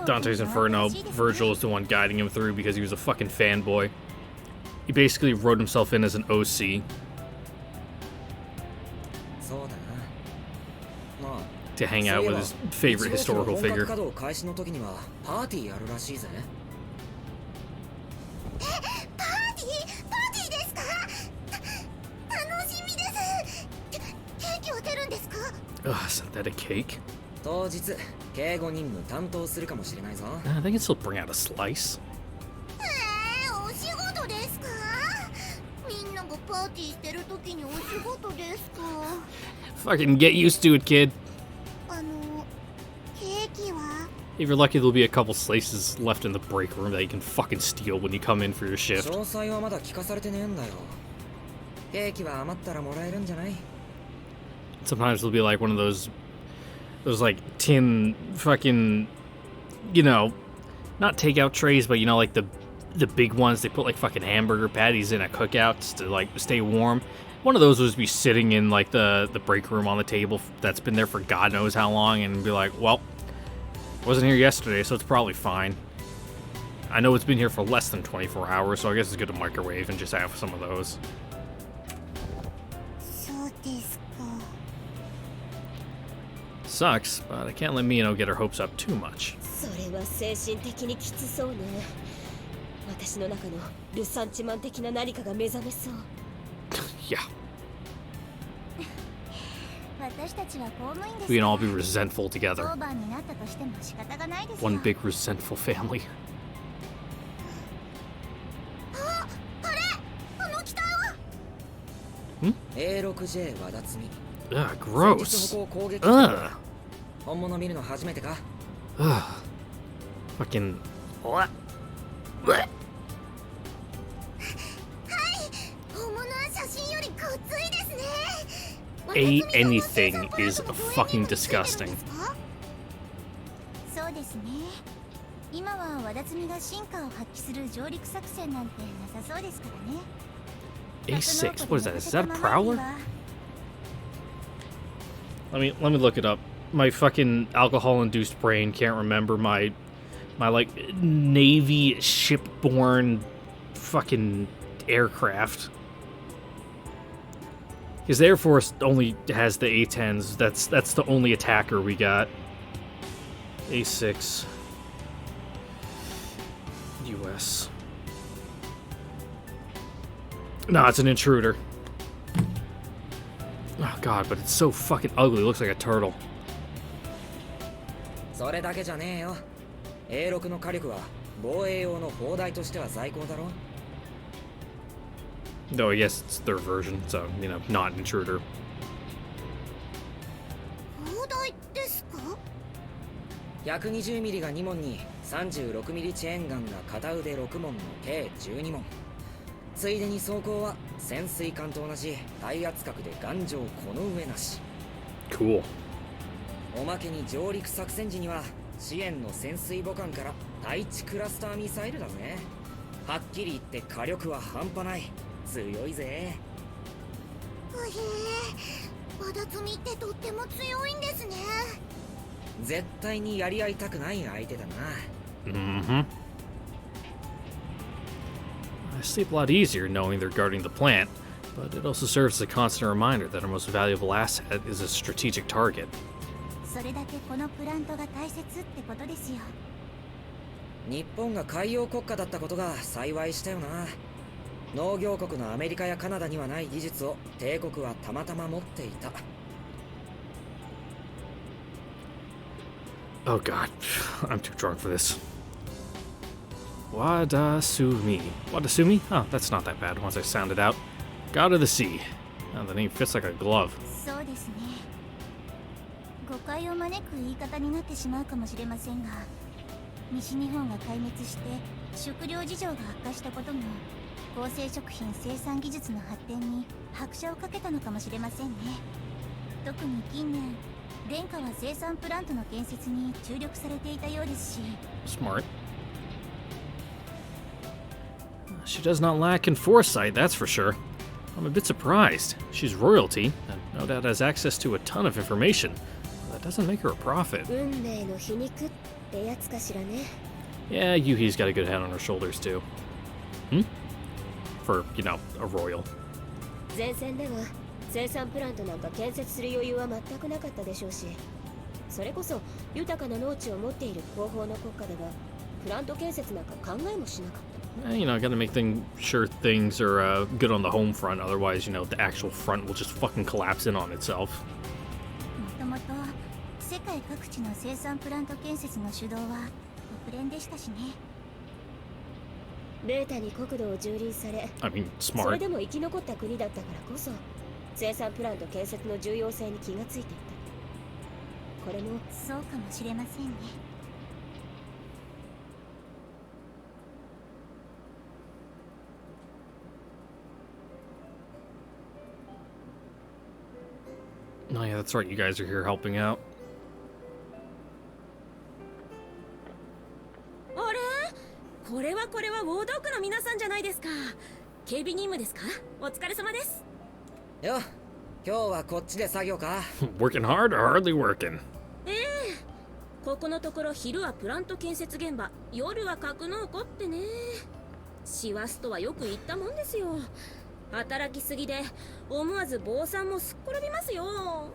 Dante's Inferno, Virgil is the one guiding him through because he was a fucking fanboy. He basically wrote himself in as an OC. To hang out with his favorite historical figure. Ugh, synthetic cake. I think I can still bring out a slice. Fucking get used to it, kid. If you're lucky, there'll be a couple slices left in the break room that you can fucking steal when you come in for your shift. Sometimes it'll be like one of those like tin fucking, you know, not takeout trays, but you know, like the big ones they put like fucking hamburger patties in at cookouts to like stay warm. One of those would be sitting in like the break room on the table that's been there for God knows how long, and be like, well, wasn't here yesterday, so it's probably fine. I know it's been here for less than 24 hours, so I guess it's good to microwave and just have some of those. Sucks, but I can't let Mino get her hopes up too much. Yeah. We can all be resentful together. One big resentful family. Ugh, gross. Ugh. Ugh. Fucking... What? What? Anything is fucking disgusting. A6. What is that? Is that a Prowler? Let me look it up. My fucking alcohol-induced brain can't remember my like Navy shipborne fucking aircraft. Because the Air Force only has the A-10s. That's the only attacker we got. A6. US. No, it's an intruder. Oh god, but it's so fucking ugly. It looks like a turtle. それだけじゃねえよ。A6 の火力は防衛用の砲台としては最高だろ。 Though I guess it's their version, so, you know, not an intruder. 砲台ですか？ 120ミリが2門に36ミリチェーンガンが片腕6門の計12門。ついでに装甲は潜水艦と同じ耐圧角で頑丈この上なし。 Cool. おまけに上陸作戦時には支援の潜水母艦から対地クラスターミサイルだぜ。はっきり言って火力は半端ない。強いぜ。へえ、バダツミってとっても強いんですね。絶対にやり合いたくない相手だな。Mm-hmm. I sleep a lot easier knowing they're guarding the plant, but it also serves as a constant reminder that our most valuable asset is a strategic target. それだけこのプラントが大切ってことですよ。日本が海洋国家だったことが幸いしたよな。農業国のアメリカやカナダにはない技術を帝国はたまたま持っていた。 Oh god, I'm too drunk for this. Wadasumi. Wadasumi? Oh, that's not that bad once I sound it out. God of the Sea. Oh, the name fits like a glove. そうですね。誤解を招く言い方になってしまうかもしれませんが、西日本が壊滅して食料事情が悪化したことも合成食品生産技術の発展に拍車をかけたのかもしれませんね。特に近年殿下は生産プラントの建設に注力されていたようですし。 Smart. She does not lack in foresight, that's for sure. I'm a bit surprised. She's royalty, and no doubt has access to a ton of information. That doesn't make her a prophet. 運命の皮肉ってやつかしらね。 Yeah, Yuhi's got a good head on her shoulders, too. For, you know, a royal. 前線では生産プラントなんか建設する余裕は全くなかったでしょうし、それこそ豊かな農地を持っている後方の国家ではプラント建設なんか考えもしなかった。 You know, gotta make sure things are good on the home front, otherwise, you know, the actual front will just fucking collapse in on itself. もともと世界各地の生産プラント建設の主導は国連でしたしね。ベータに国土を蹂躙され、 I mean, それ smart. でも生き残った国だったからこそ生産プラント建設の重要性に気がついていた。これもそうかもしれませんね。 Oh yeah, that's right, you guys are here helping out. あれ？これはウォードークの皆さんじゃないですか。警備任務ですか？お疲れ様です。よ、今日はこっちで作業か。 Working hard or hardly working? ここのところ昼はプラント建設現場、夜は格納庫ってね。師走とはよく言ったもんですよ。働きすぎで思わず坊さんもすっ転びますよ。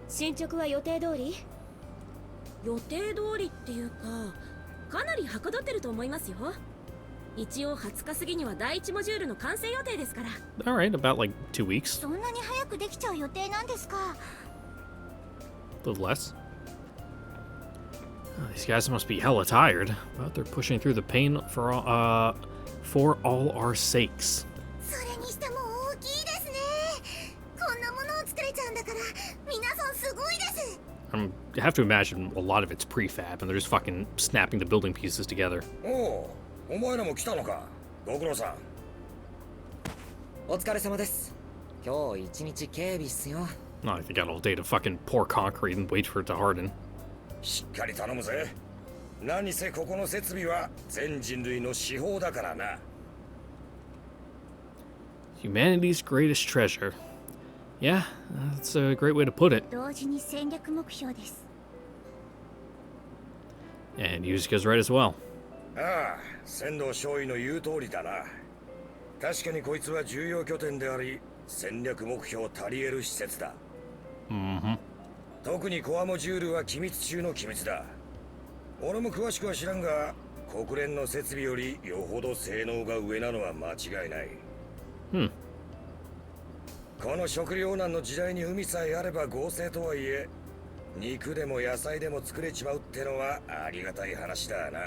進捗は予定通り？予定通りっていうか、かなりはかどってると思いますよ。一応20日過ぎには第1モジュールの完成予定ですから。 Alright, about like 2 weeks. そんなに早くできちゃう予定なんですか？ A little less. These guys must be hella tired, but they're pushing through the pain for all our sakes. それにしても大きいですね。こんなものを作れちゃうんだから皆さんすごいです。I have to imagine a lot of it's prefab, and they're just fucking snapping the building pieces together. おう、お前らも来たのか。ご苦労さん。お疲れ様です。今日一日警備っすよ。 No, I think I got all day to fucking pour concrete and wait for it to harden. しっかり頼むぜ。何せここの設備は全人類の至宝だからな。Humanity's greatest treasure. Yeah, that's a great way to put it. 同時に戦略目標です。 And Yuzuka's right as well. ああ、仙道少尉の言う通りだな。確かにこいつは重要拠点であり、戦略目標足り得る施設だ。特にコアモジュールは機密中の機密だ。俺も詳しくは知らんが、国連の設備よりよほど性能が上なのは間違いない。この食糧難の時代に海さえあれば合成とはいえ、肉でも野菜でも作れちまうってのはありがたい話だな。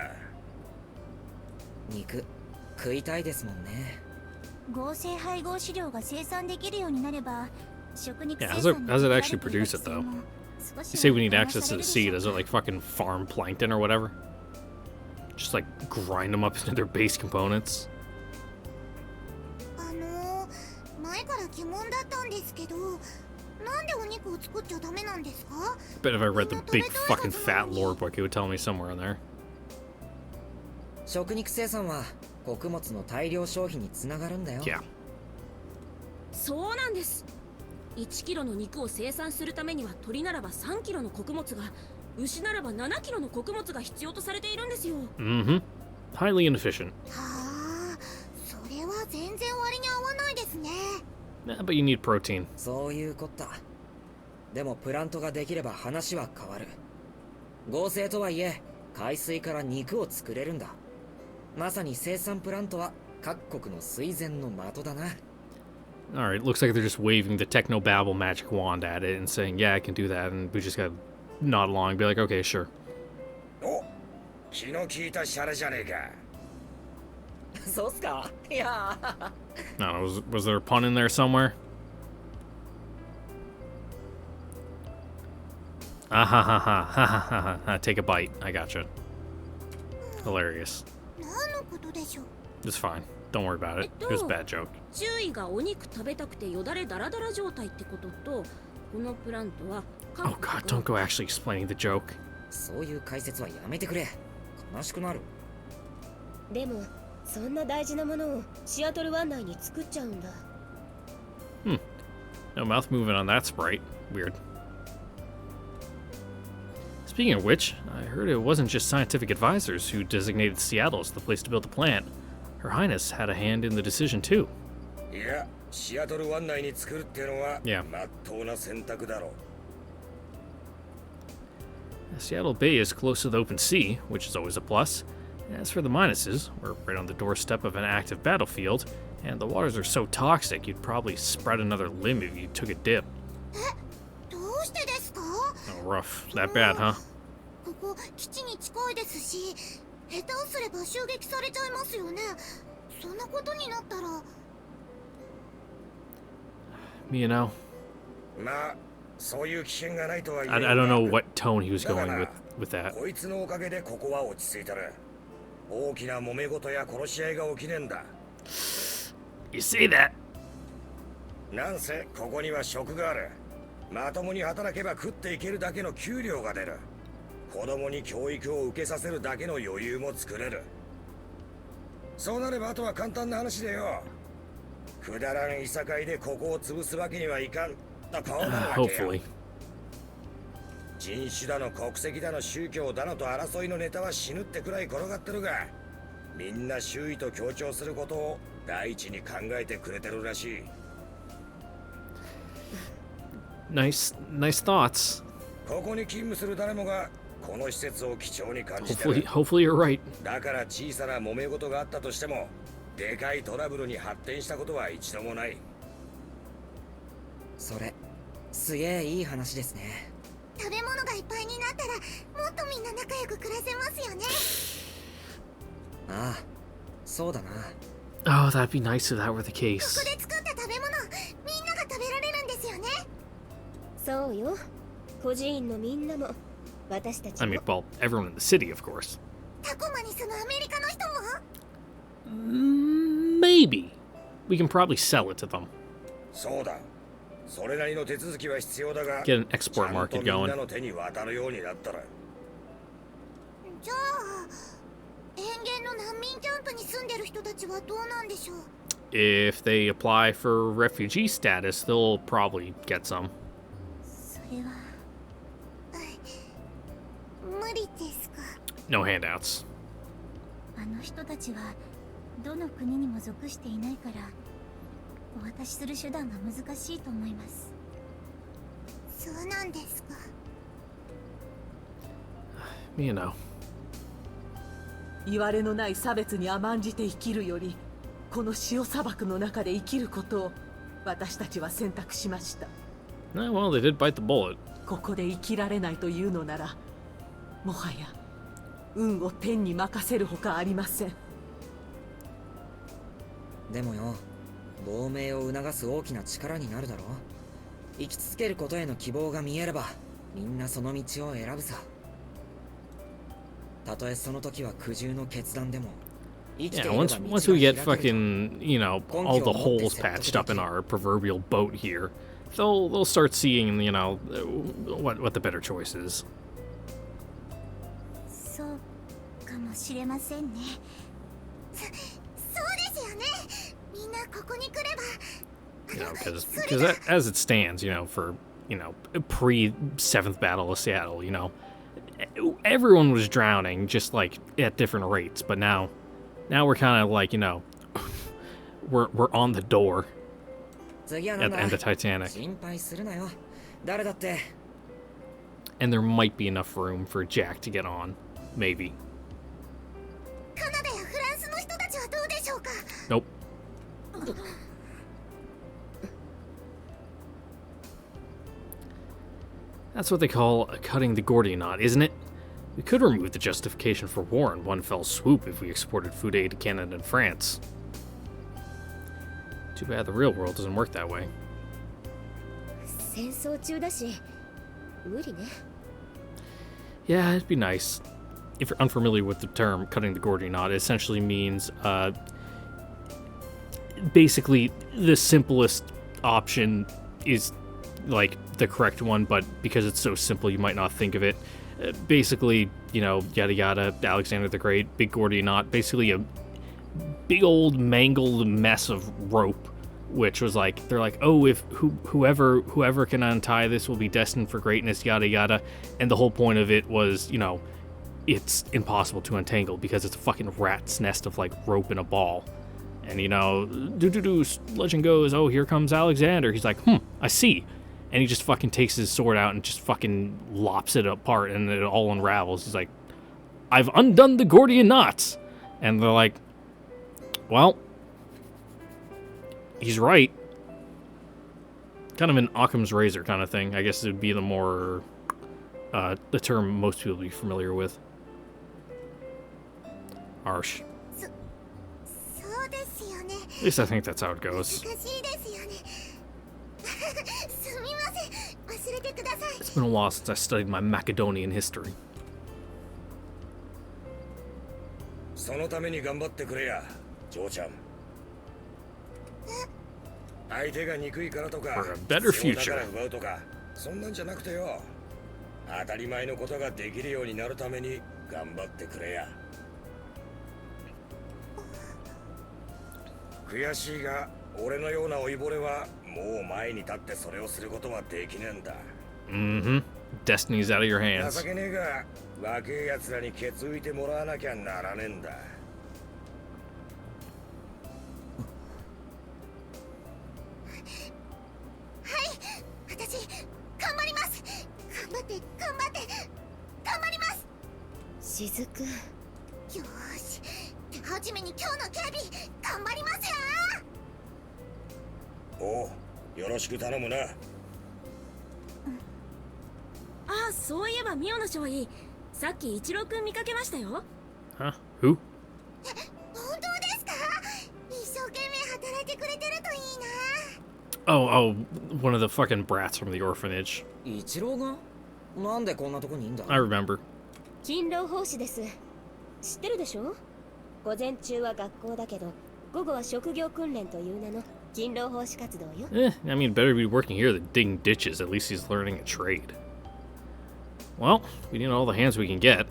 肉食いたいですもんね。合成配合飼料が生産できるようになれば、食肉 Yeah, 生 how's 産 it, に how's it 使われ actually ている produce it 規制 though? も少 You し say は we need 緩和 access さ to れ the るでし sea. ょう Does it like fucking farm plankton or whatever? Just like grind them up into their base components? 前から疑問だったんですけど、なんでお肉を作っちゃダメなんですか？ Bet if I read the big fucking fat lore book, it would tell me somewhere in there. 食肉生産は穀物の大量消費につながるんだよ。 Yeah. そうなんです。1キロの肉を生産するためには鳥ならば3キロの穀物が、牛ならば7キロの穀物が必要とされているんですよ。Highly inefficient. はあ、それは全然割に合わないですね。 Yeah, but you need protein. そういうこった。でもプラントができれば話は変わる。合成とはいえ海水から肉を作れるんだ。まさに生産プラントは各国の水前の的だな。Alright, looks like they're just waving the technobabble magic wand at it and saying, yeah, I can do that, and we just gotta nod along and be like, okay, sure. お、気の利いたシャレじゃねえか。そうっすか？いや I don't know, was there a pun in there somewhere? Ah ha ha ha ha ha ha ha. Take a bite. I gotcha. Hilarious. 何のことでしょう？ It's fine. Don't worry about it. It was a bad joke. 注意がお肉食べたくてよだれダラダラ状態ってことと、このプラントは Oh god, don't go actually explaining the joke. そういう解説はやめてくれ。悲しくなる。でもそんな大事なものをシアトル湾内に作っちゃうんだ。No mouth movement on that sprite. Weird. Speaking of which, I heard it wasn't just scientific advisors who designated Seattle as the place to build the plant. Her Highness had a hand in the decision too. いや、シアトル湾内に作るってのは Yeah. まっとうな選択だろう。 Seattle Bay is close to the open sea, which is always a plus. As for the minuses, we're right on the doorstep of an active battlefield, and the waters are so toxic you'd probably spread another limb if you took a dip. どうしてですか？ Oh, rough. That bad, huh? ここ基地に近いですし、下手をすれば襲撃されちゃいますよね。そんなことになったら。You know, まあ、そういう危険がないとは言 I え don't know what tone he was going with that. こいつのおかげでここは落ち着いてる。大きな揉め事や殺し合いが起きねえんだ。 You say that? なんせここには職がある。まともに働けば食っていけるだけの給料が出る。子供に教育を受けさせるだけの余裕も作れる。そうなればあとは簡単な話でよ。くだらんいさかいでここを潰すわけにはいかん。とこうなるわけよ。 Hopefully. 人種だの国籍だの宗教だのと争いのネタは死ぬってくらい転がってるが、みんな周囲と協調することを第一に考えてくれてるらしい。 Nice thoughts. ここに勤務する誰もがこの施設を貴重に感じてる。 Hopefully you're right. だから小さな揉め事があったとしても、でかいトラブルに発展したことは一度もない。それすげえいい話ですね。食べ物がいっぱいになったら、もっとみんな仲良く暮らせますよね。ああ、そうだな。 Oh, that'd be nice if that were the こ case. こで作った食べ物、みんなが食べられるんですよね。そうよ。孤児院のみんなも私たち I も mean, well, everyone in the city, of course. タコマに住むアメリカの人も。 Maybe. We can probably sell it to them. そうだ。それなりの手続きは必要だが、 Get an export market ちゃんとみんな going. の手に渡るようになったら。じゃあ、塩原の難民キャンプに住んでる人たちはどうなんでしょう。if they apply for refugee status, they'll probably get some. それは無理ですか。 No handouts. あの人たちはどの国にも属していないからお渡しする手段が難しいと思います。そうなんですか。You know. 言われのない差別に甘んじて生きるより、この塩砂漠の中で生きることを私たちは選択しました。Well, they did bite the bullet. ここで生きられないというのなら、もはや運を天に任せるほかありません。でもよ、亡命を促す大きな力になるだろう。生き続けることへの希望が見えれば、みんなその道を選ぶさ。たとえその時は苦渋の決断でも。Yeah, once we get fucking, you know, all the holes patched up in our proverbial boat here, they'll start seeing, you know, what the better choice is. そうかもしれませんね。そうですよね。みんなここに来れば。You know, because as it stands, you know, for, you know, pre-7th Battle of Seattle, you know, everyone was drowning just like at different rates, but now we're kind of like, you know, we're on the door at the end of Titanic, and there might be enough room for Jack to get on, maybe. カナダやフランスの人たちはどうでしょうか。 Nope. That's what they call cutting the Gordian knot, isn't it? We could remove the justification for war in one fell swoop if we exported food aid to Canada and France. Too bad the real world doesn't work that way. 戦争中だし、無理ね。 Yeah, it'd be nice. If you're unfamiliar with the term cutting the Gordian knot, it essentially means basically the simplest option is like the correct one, but because it's so simple you might not think of it. Basically, you know, yada yada, Alexander the Great, big Gordian knot, basically a big old mangled mess of rope, which was like, they're like, oh, if whoever can untie this will be destined for greatness, yada yada, and the whole point of it was, you know, it's impossible to untangle because it's a fucking rat's nest of like rope and a ball. And you know, legend goes, oh, here comes Alexander. He's like, I see. And he just fucking takes his sword out and just fucking lops it apart and it all unravels. He's like, I've undone the Gordian knots. And they're like, well, he's right. Kind of an Occam's razor kind of thing. I guess it would be the more, the term most people would be familiar with. Harsh. At least I think that's how it goes. It's been a while since I studied my Macedonian history. そのために頑張ってくれや、ジョーちゃん。相手が憎いからとか、 For a better 必要だか future. ら奪うとか、そんなんじゃなくてよ。当たり前のことができるようになるために頑張ってくれや。悔しいが、俺のような老いぼれはもう前に立ってそれをすることはできねえんだ。Destiny's out of your hands. 情けねえが、若え奴らにケツ浮いてもらわなきゃならねえんだ。はい、私頑張ります。頑張って頑張ります。雫。よーし、手始めに今日の警備頑張りますよ。おう、よろしく頼むな。あ、そういえばミオの少尉、さっき一郎くん見かけましたよ。Huh? Who? 本当ですか？一生懸命働いてくれてるといいな。Oh, one of the fucking brats from the orphanage. 一郎がなんでこんなとこにいんだ？ I remember. 勤労奉仕です。知ってるでしょ？午前中は学校だけど、午後は職業訓練という名の勤労奉仕活動よ。I mean, better be working here than digging ditches. At least he's learning a trade. Well, we need all the hands we can get,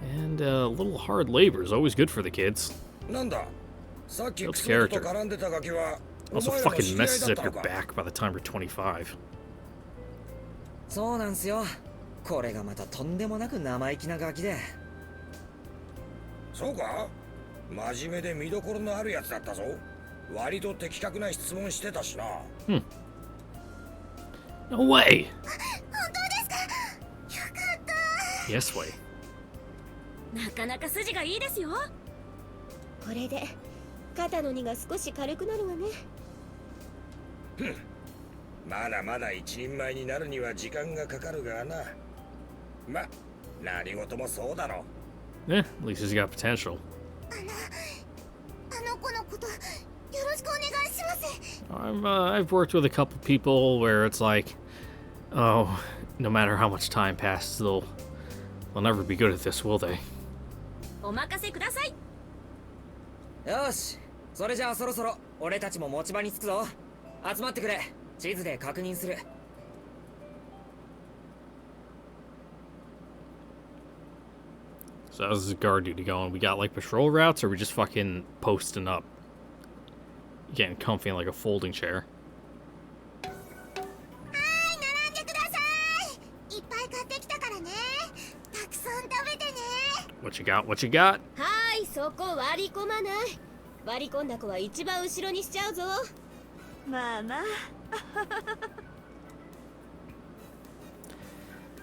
and a little hard labor is always good for the kids. なんだ、Builds character. Also fucking messes up your back by the time you're 25. そうなんすよ。これがまたとんでもなく生意気なガキで。そうか、真面目で見どころのあるやつだったぞ。割と的確な質問してたしな。No way! 本当ですか？よかった。 Yes way. なかなか筋がいいですよ。これで肩の荷が少し軽くなるわね。まだまだ一人前になるには時間がかかるがな。ま、何事もそうだろう。Eh, at least he's got potential. あの子のことよろしくお願いします。I've worked with a couple people where it's like, oh, no matter how much time passes, they'll never be good at this, will they? お任せください。よし、それじゃあそろそろ俺たちも持ち場に着くぞ。集まってくれ。地図で確認する。So how's this guard duty going? We got like patrol routes, or are we just fucking posting up? Getting comfy in like a folding chair. はい、並んでください。いっぱい買ってきたからね。たくさん食べてね。What you got? What you got? はい、そこ割り込まない。割り込んだ子は一番後ろにしちゃうぞ。まあまあ。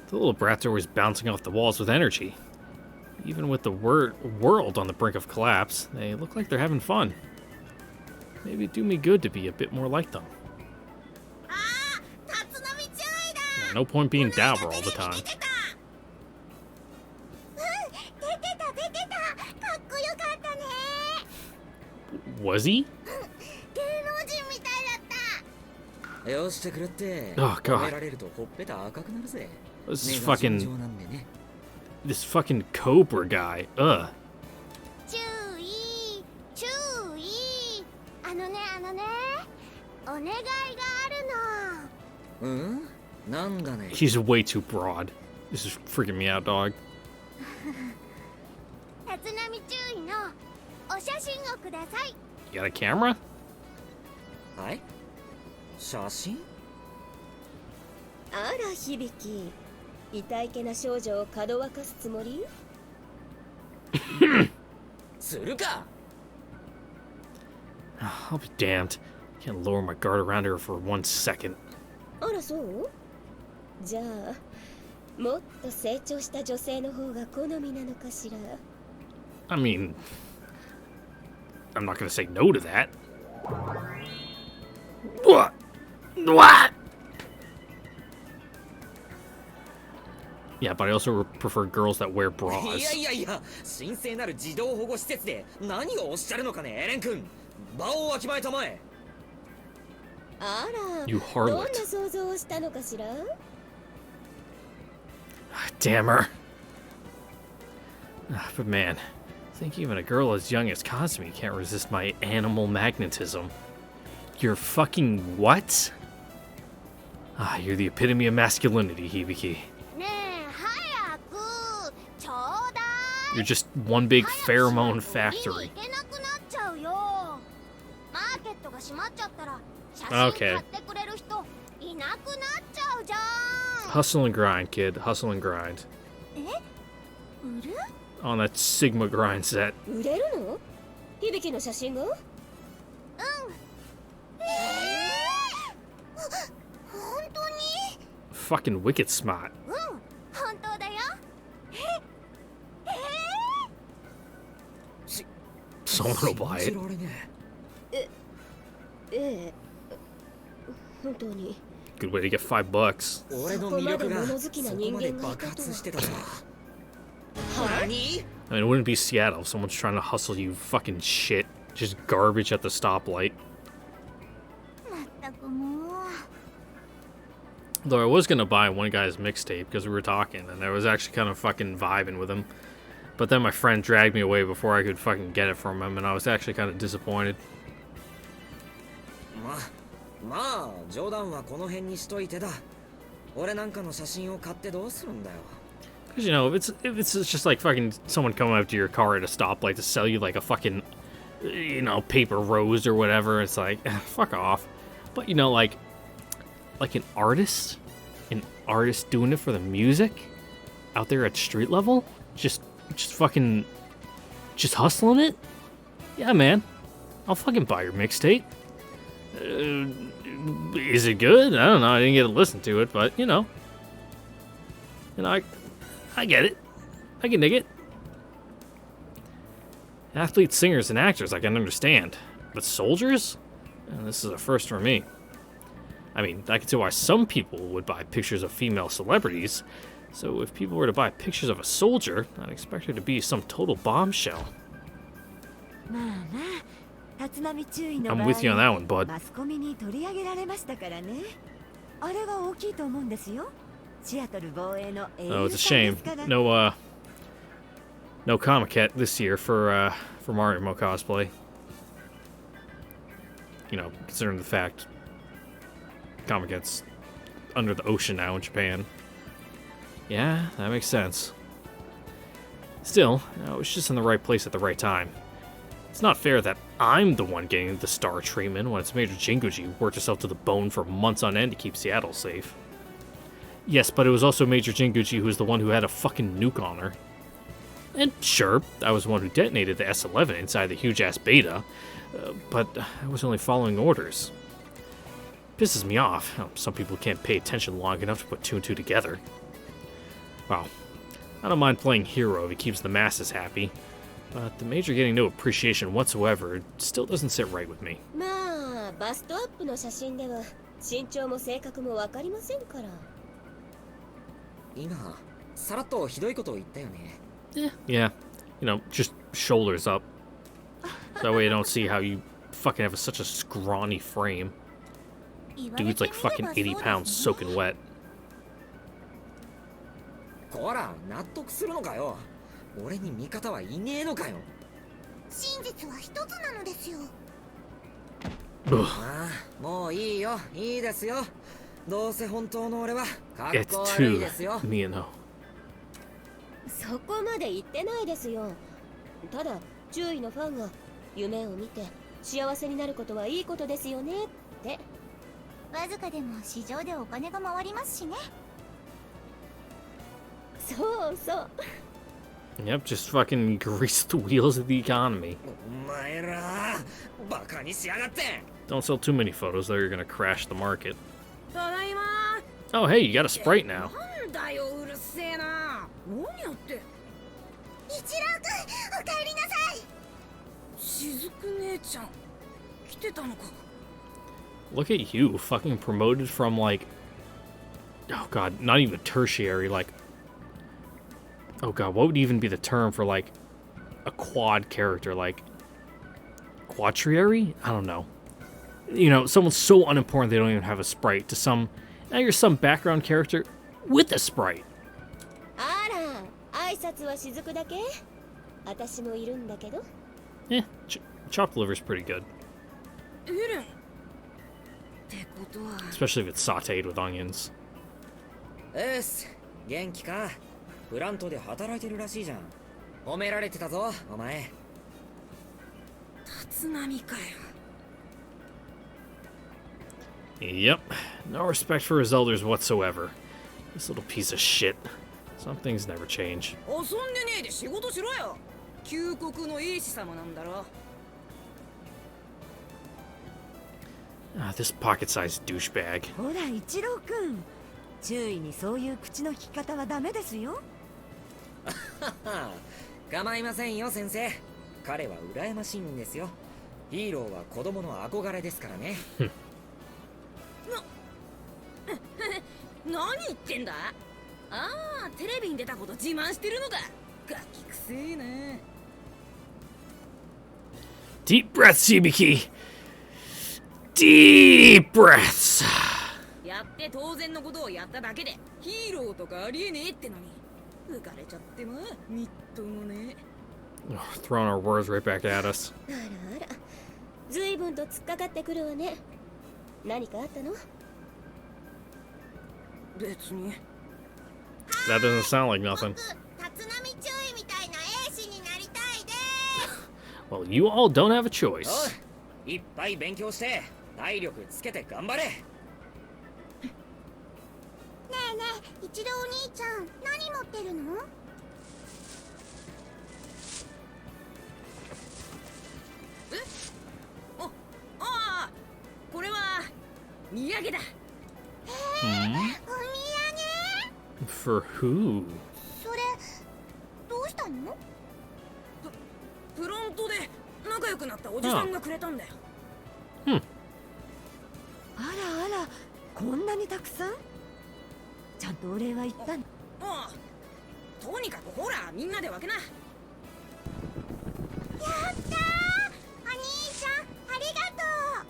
The little brats are always bouncing off the walls with energy. Even with the world on the brink of collapse, they look like they're having fun. Maybe it'd do me good to be a bit more like them. Yeah, no point being dour all the time. Was he? よしてくれって。 Oh god. 褒められるとほっぺた赤くなるぜ。 This is 目が尋 fucking 常なんでね。 this fucking Cobra guy. Ugh. 注意注意。あのねお願いがあるの。うん？なんだね。 He's way too broad. This is freaking me out, dog. 立浪注意のお写真をください。 You got a camera? はい？写真？あら響き、痛いけな少女をかどわかすつもり？するか。 I'll be damned. Can't lower my guard around her for 1 second. あらそう？じゃあもっと成長した女性の方が好みなのかしら。 I mean, I'm not gonna say no to that. What? What? Yeah, but I also prefer girls that wear い bras. やいやいや、神聖なる児童保護施設で何をおっしゃるのかね、エレン君。場をわきまえたまえ。あら、 You どんな harlot. 想像をしたのかしら。 Damn her. But man, I think even a girl as young as Cosme can't resist my animal magnetism. You're fucking what? Ah, you're the epitome of masculinity, Hibiki. ねえ早くちょうだい。 You're just one big 早く pheromone しないと factory. 見に行けなくなっちゃうよ。マーケットが閉まっちゃったら写真 Okay. 買ってくれる人いなくなっちゃうじゃん。 Hustle and grind, kid. Hustle and grind. 売る？ On that Sigma grind set. 売れるの？響の写真が？本当に？ Fucking wicked smart. 本当だよ。Someone will buy 信じ it. られねええ、本当に。 Good way to get $5. え。俺の魅力がそこまで爆発してたさ。何？ I mean, it wouldn't be Seattle if someone's trying to hustle you fucking shit. Just garbage at the stoplight. まったくもう。 Though I was gonna buy one guy's mixtape because we were talking and I was actually kind of fucking vibing with him. But then my friend dragged me away before I could fucking get it from him and I was actually kind of disappointed. まあ冗談はこの辺にしといてだ。俺なんかの写真を買ってどうするんだよ。 Because, you know, if it's just like fucking someone coming up to your car at a stoplight to sell you like a fucking you know, paper rose or whatever. It's like, fuck off. But, you know, like an artist doing it for the music out there at street level, just fucking, just hustling it. Yeah, man, I'll fucking buy your mixtape. Is it good? I don't know. I didn't get to listen to it, but you know, I get it. I can dig it. Athletes, singers, and actors I can understand, but soldiers? This is a first for me. I mean, I can see why some people would buy pictures of female celebrities. So if people were to buy pictures of a soldier, I'd expect her to be some total bombshell. I'm with you on that one, bud. Oh, it's a shame. No Comic-Con this year for Mario cosplay. You know, considering the fact Comic-Con's under the ocean now in Japan. Yeah, that makes sense. Still, I was just in the right place at the right time. It's not fair that I'm the one getting the star treatment when it's Major Jinguji who worked herself to the bone for months on end to keep Seattle safe. Yes, but it was also Major Jinguji who was the one who had a fucking nuke on her. And sure, I was the one who detonated the S-11 inside the huge-ass beta, but I was only following orders. Pisses me off how some people can't pay attention long enough to put two and two together. Well, I don't mind playing hero if it keeps the masses happy, but the Major getting no appreciation whatsoever still doesn't sit right with me. Yeah, you know, just shoulders up. That way I don't see how you fucking have such a scrawny frame. Dude's like fucking 80 pounds soaking wet. こら、納得するのかよ。俺に味方はいねえのかよ。真実は一つなのですよ。ああ、もういいよ、いいですよ。どうせ本当の俺はかっこ悪いですよ。そこまで言ってないですよ。ただ周囲のファンが夢を見て幸せになることはいいことですよねって。わずかでも市場でお金が回りますしね。そうそう。 Yep, just fucking grease the wheels of the economy. お前ら、バカにしやがって。 Don't sell too many photos, though you're gonna crash the market. ただいま。 Oh, hey, you got a Sprite now. なんだよ、うるせえな。何やって。一郎くん、お帰りなさい。しずく姉ちゃん、来てたのか。 Look at you, fucking promoted from like, oh god, not even tertiary, like, oh god, what would even be the term for like a quad character, like quadriary? I don't know. You know, someone so unimportant they don't even have a sprite. To some, now you're some background character with a sprite. あら、挨拶はしずくだけ？私もいるんだけど。Eh, chopped liver's pretty good. Especially if it's sauteed with onions. 元気か？プラントで働いてるらしいじゃん。褒められてたぞ、お前。立浪かよ。 Yep, no respect for his elders whatsoever. This little piece of shit. Some things never change. 遊んでねえで仕事しろよ。旧国の英士様なんだろ。 Ah, this pocket-sized douchebag. ほら、一郎くん。注意にそういう口の利き方はダメですよ。構いませんよ、先生。彼は羨ましいんですよ。ヒーローは子供の憧れですからね。何言ってんだ？ああ、テレビに出たこと自慢してるのか。ガキくせえな。 Deep breaths, Hibiki. Deep breaths. やって当然のことをやっただけでヒーローとかありえねえってのに浮かれちゃってまあみっともね。 Throwing our words right back at us. あらあら、ずいぶんと突っかかってくるわね。何かあったの？別に。 That doesn't sound like nothing. 立浪注意みたいな英士になりたいで Well, you all don't have a お choice. ういっぱい勉強して体力つけて頑張れ。ねえねえ、一郎お兄ちゃん何持ってるの？ああ、これは土産だ。Hmm? お土産？ For who? それどうしたの？フロントで仲良くなったおじさんがくれたんだよ。あらあら、こんなにたくさん？ちゃんとお礼は言ったの？ああ、とにかくほらみんなで分けな。やったー、お兄ちゃんありがとう。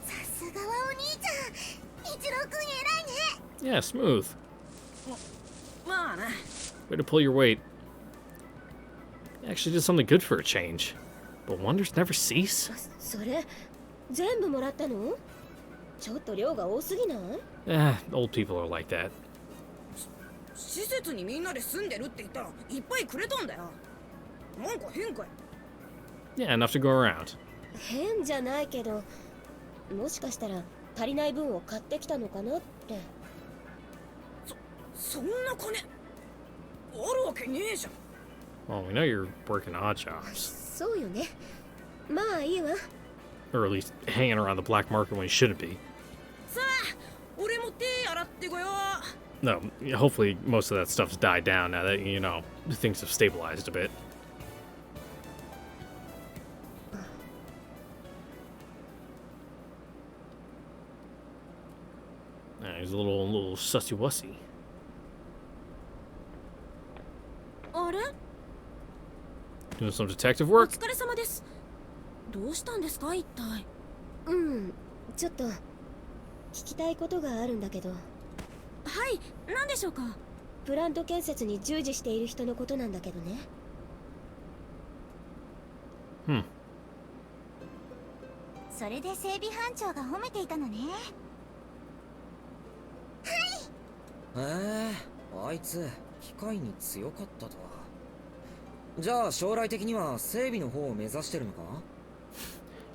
さすがはお兄ちゃん、一郎くん偉いね。 Yeah, smooth. まあな。 Way to pull your weight. You actually did something good for a change. But wonders never cease? それ全部もらったの？ちょっと量が多すぎない？ Old people are like that. 施設にみんなで住んでるって言ったらいっぱいくれたんだよ。なんか変かい？ Yeah, enough to go around. 変じゃないけど、もしかしたら足りない分を買ってきたのかなって。そんな金あるわけねえじゃん。 Well, we know you're working odd jobs. そうよね。まあいいわ。 Or at least hanging around the black market when you shouldn't be. さあ、俺も手洗ってこよう。 No, hopefully most of that stuff's died down now that, you know, things have stabilized a bit. He's a little sussy-wussy. あれ？ Doing some detective お work? 疲れ様です。どうしたんですか一体？ちょっと聞きたいことがあるんだけど。はい、何でしょうか？プラント建設に従事している人のことなんだけどね。それで整備班長が褒めていたのね。へえ、あいつ機械に強かったとは。じゃあ将来的には整備の方を目指してるのか？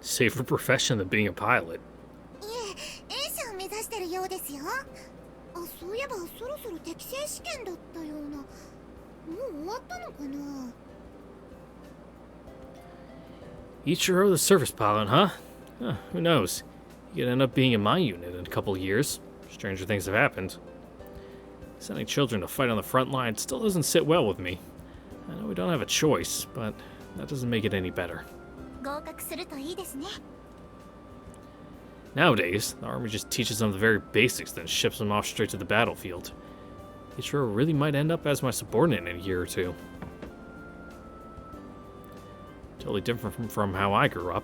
Safer profession than being a pilot. いえ、A 社を目指してるようですよ。あ、そういえばそろそろ適正試験だったような。もう終わったのかな。 Ichiro the service pilot, huh? Who knows? You could end up being in my unit in a couple of years. Stranger things have happened. Sending children to fight on the front line still doesn't sit well with me. I know we don't have a choice, but that doesn't make it any better. 合格するといいですね。 Nowadays, the army just teaches them the very basics, then ships them off straight to the battlefield. Ichiro really might end up as my subordinate in a year or two. Totally different from how I grew up.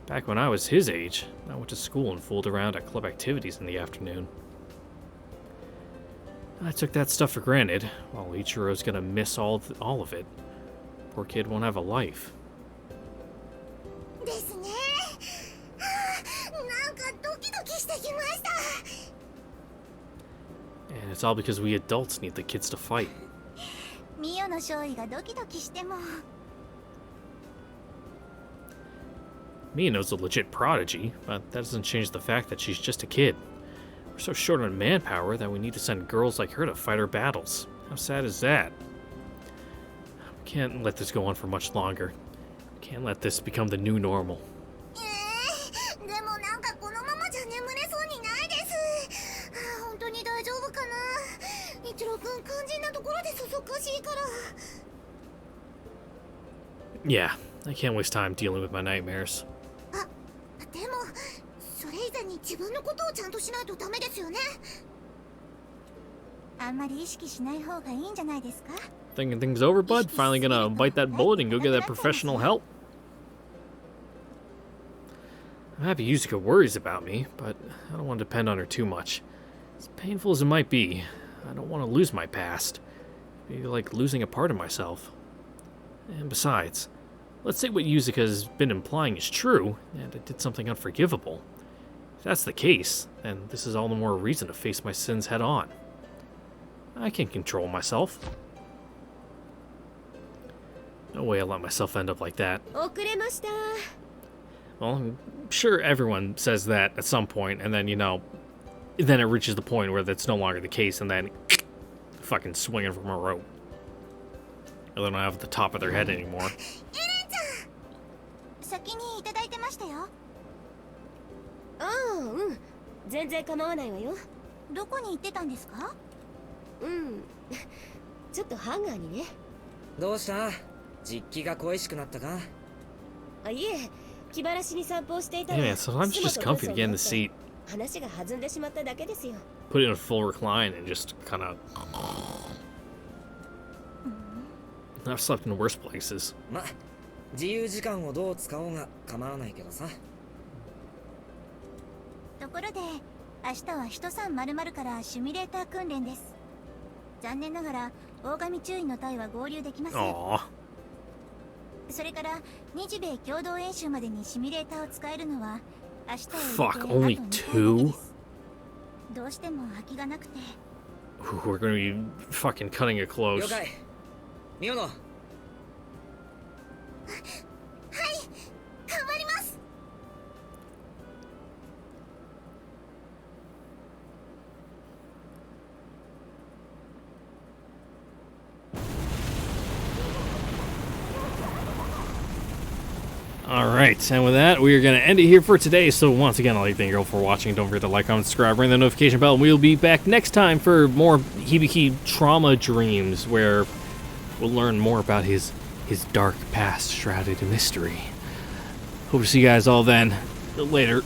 Back when I was his age, I went to school and fooled around at club activities in the afternoon. I took that stuff for granted, while Ichiro's gonna miss all of it. Poor kid won't have a life. ですね。はあ、なんかドキドキしてきました。 And it's all because we adults need the kids to fight. ミオの少尉がドキドキしても。 Mino's a legit prodigy, but that doesn't change the fact that she's just a kid. We're so short on manpower that we need to send girls like her to fight our battles. How sad is that? We can't let this go on for much longer. We can't let this become the new normal. でもなんかこのままじゃ眠れそうにないです。あ、本当に大丈夫かな。一郎くん肝心なところでそそっかしいから。 Yeah, I can't waste time dealing with my nightmares. あ、でもそれ以前に自分のことをちゃんとしないとダメですよね。あんまり意識しない方がいいんじゃないですか。 Thinking things over, bud? Finally gonna bite that bullet and go get that professional help? I'm happy Yuzuka worries about me, but I don't want to depend on her too much. As painful as it might be, I don't want to lose my past. It'd be like losing a part of myself. And besides, let's say what Yuzuka has been implying is true, and I did something unforgivable. If that's the case, then this is all the more reason to face my sins head on. I can control myself. No way I let myself end up like that. 遅れました。 Well, I'm sure everyone says that at some point, and then, you know, then it reaches the point where that's no longer the case, and then fucking swinging from a rope. Or they don't have the top of their head anymore. 先にいただいてましたよ。ああ、うん。全然構わないわよ。どこに行ってたんですか？うん。ちょっとハンガーにね。どうした？実機が恋しくなったか？あ、いえ、気晴らしに散歩をしていた Yeah, ら。 man, sometimes it's just comfy to get in the seat, 話が弾んでしまっただけですよ。 put it in a full recline, and just kind of. I've slept in worse places. ま、自由時間をどう使おうが構わないけどさ。ところで、明日は人さん〇〇からシミュレーター訓練です。残念ながら大神注意の隊は合流できません。 Aww. それから日米共同演習までにシミュレーターを使えるのは明日を Fuck, 入れ only てあと2回だけ two? です。どうしても空きがなくて。 We're gonna be fucking cutting it close. 了解。ミオノ。頑張ります。 Alright, and with that, we are going to end it here for today. So once again, I'd like to thank you all for watching. Don't forget to like, comment, subscribe, ring the notification bell, and we'll be back next time for more Hibiki trauma dreams, where we'll learn more about his dark past shrouded in mystery. Hope to see you guys all then. Later.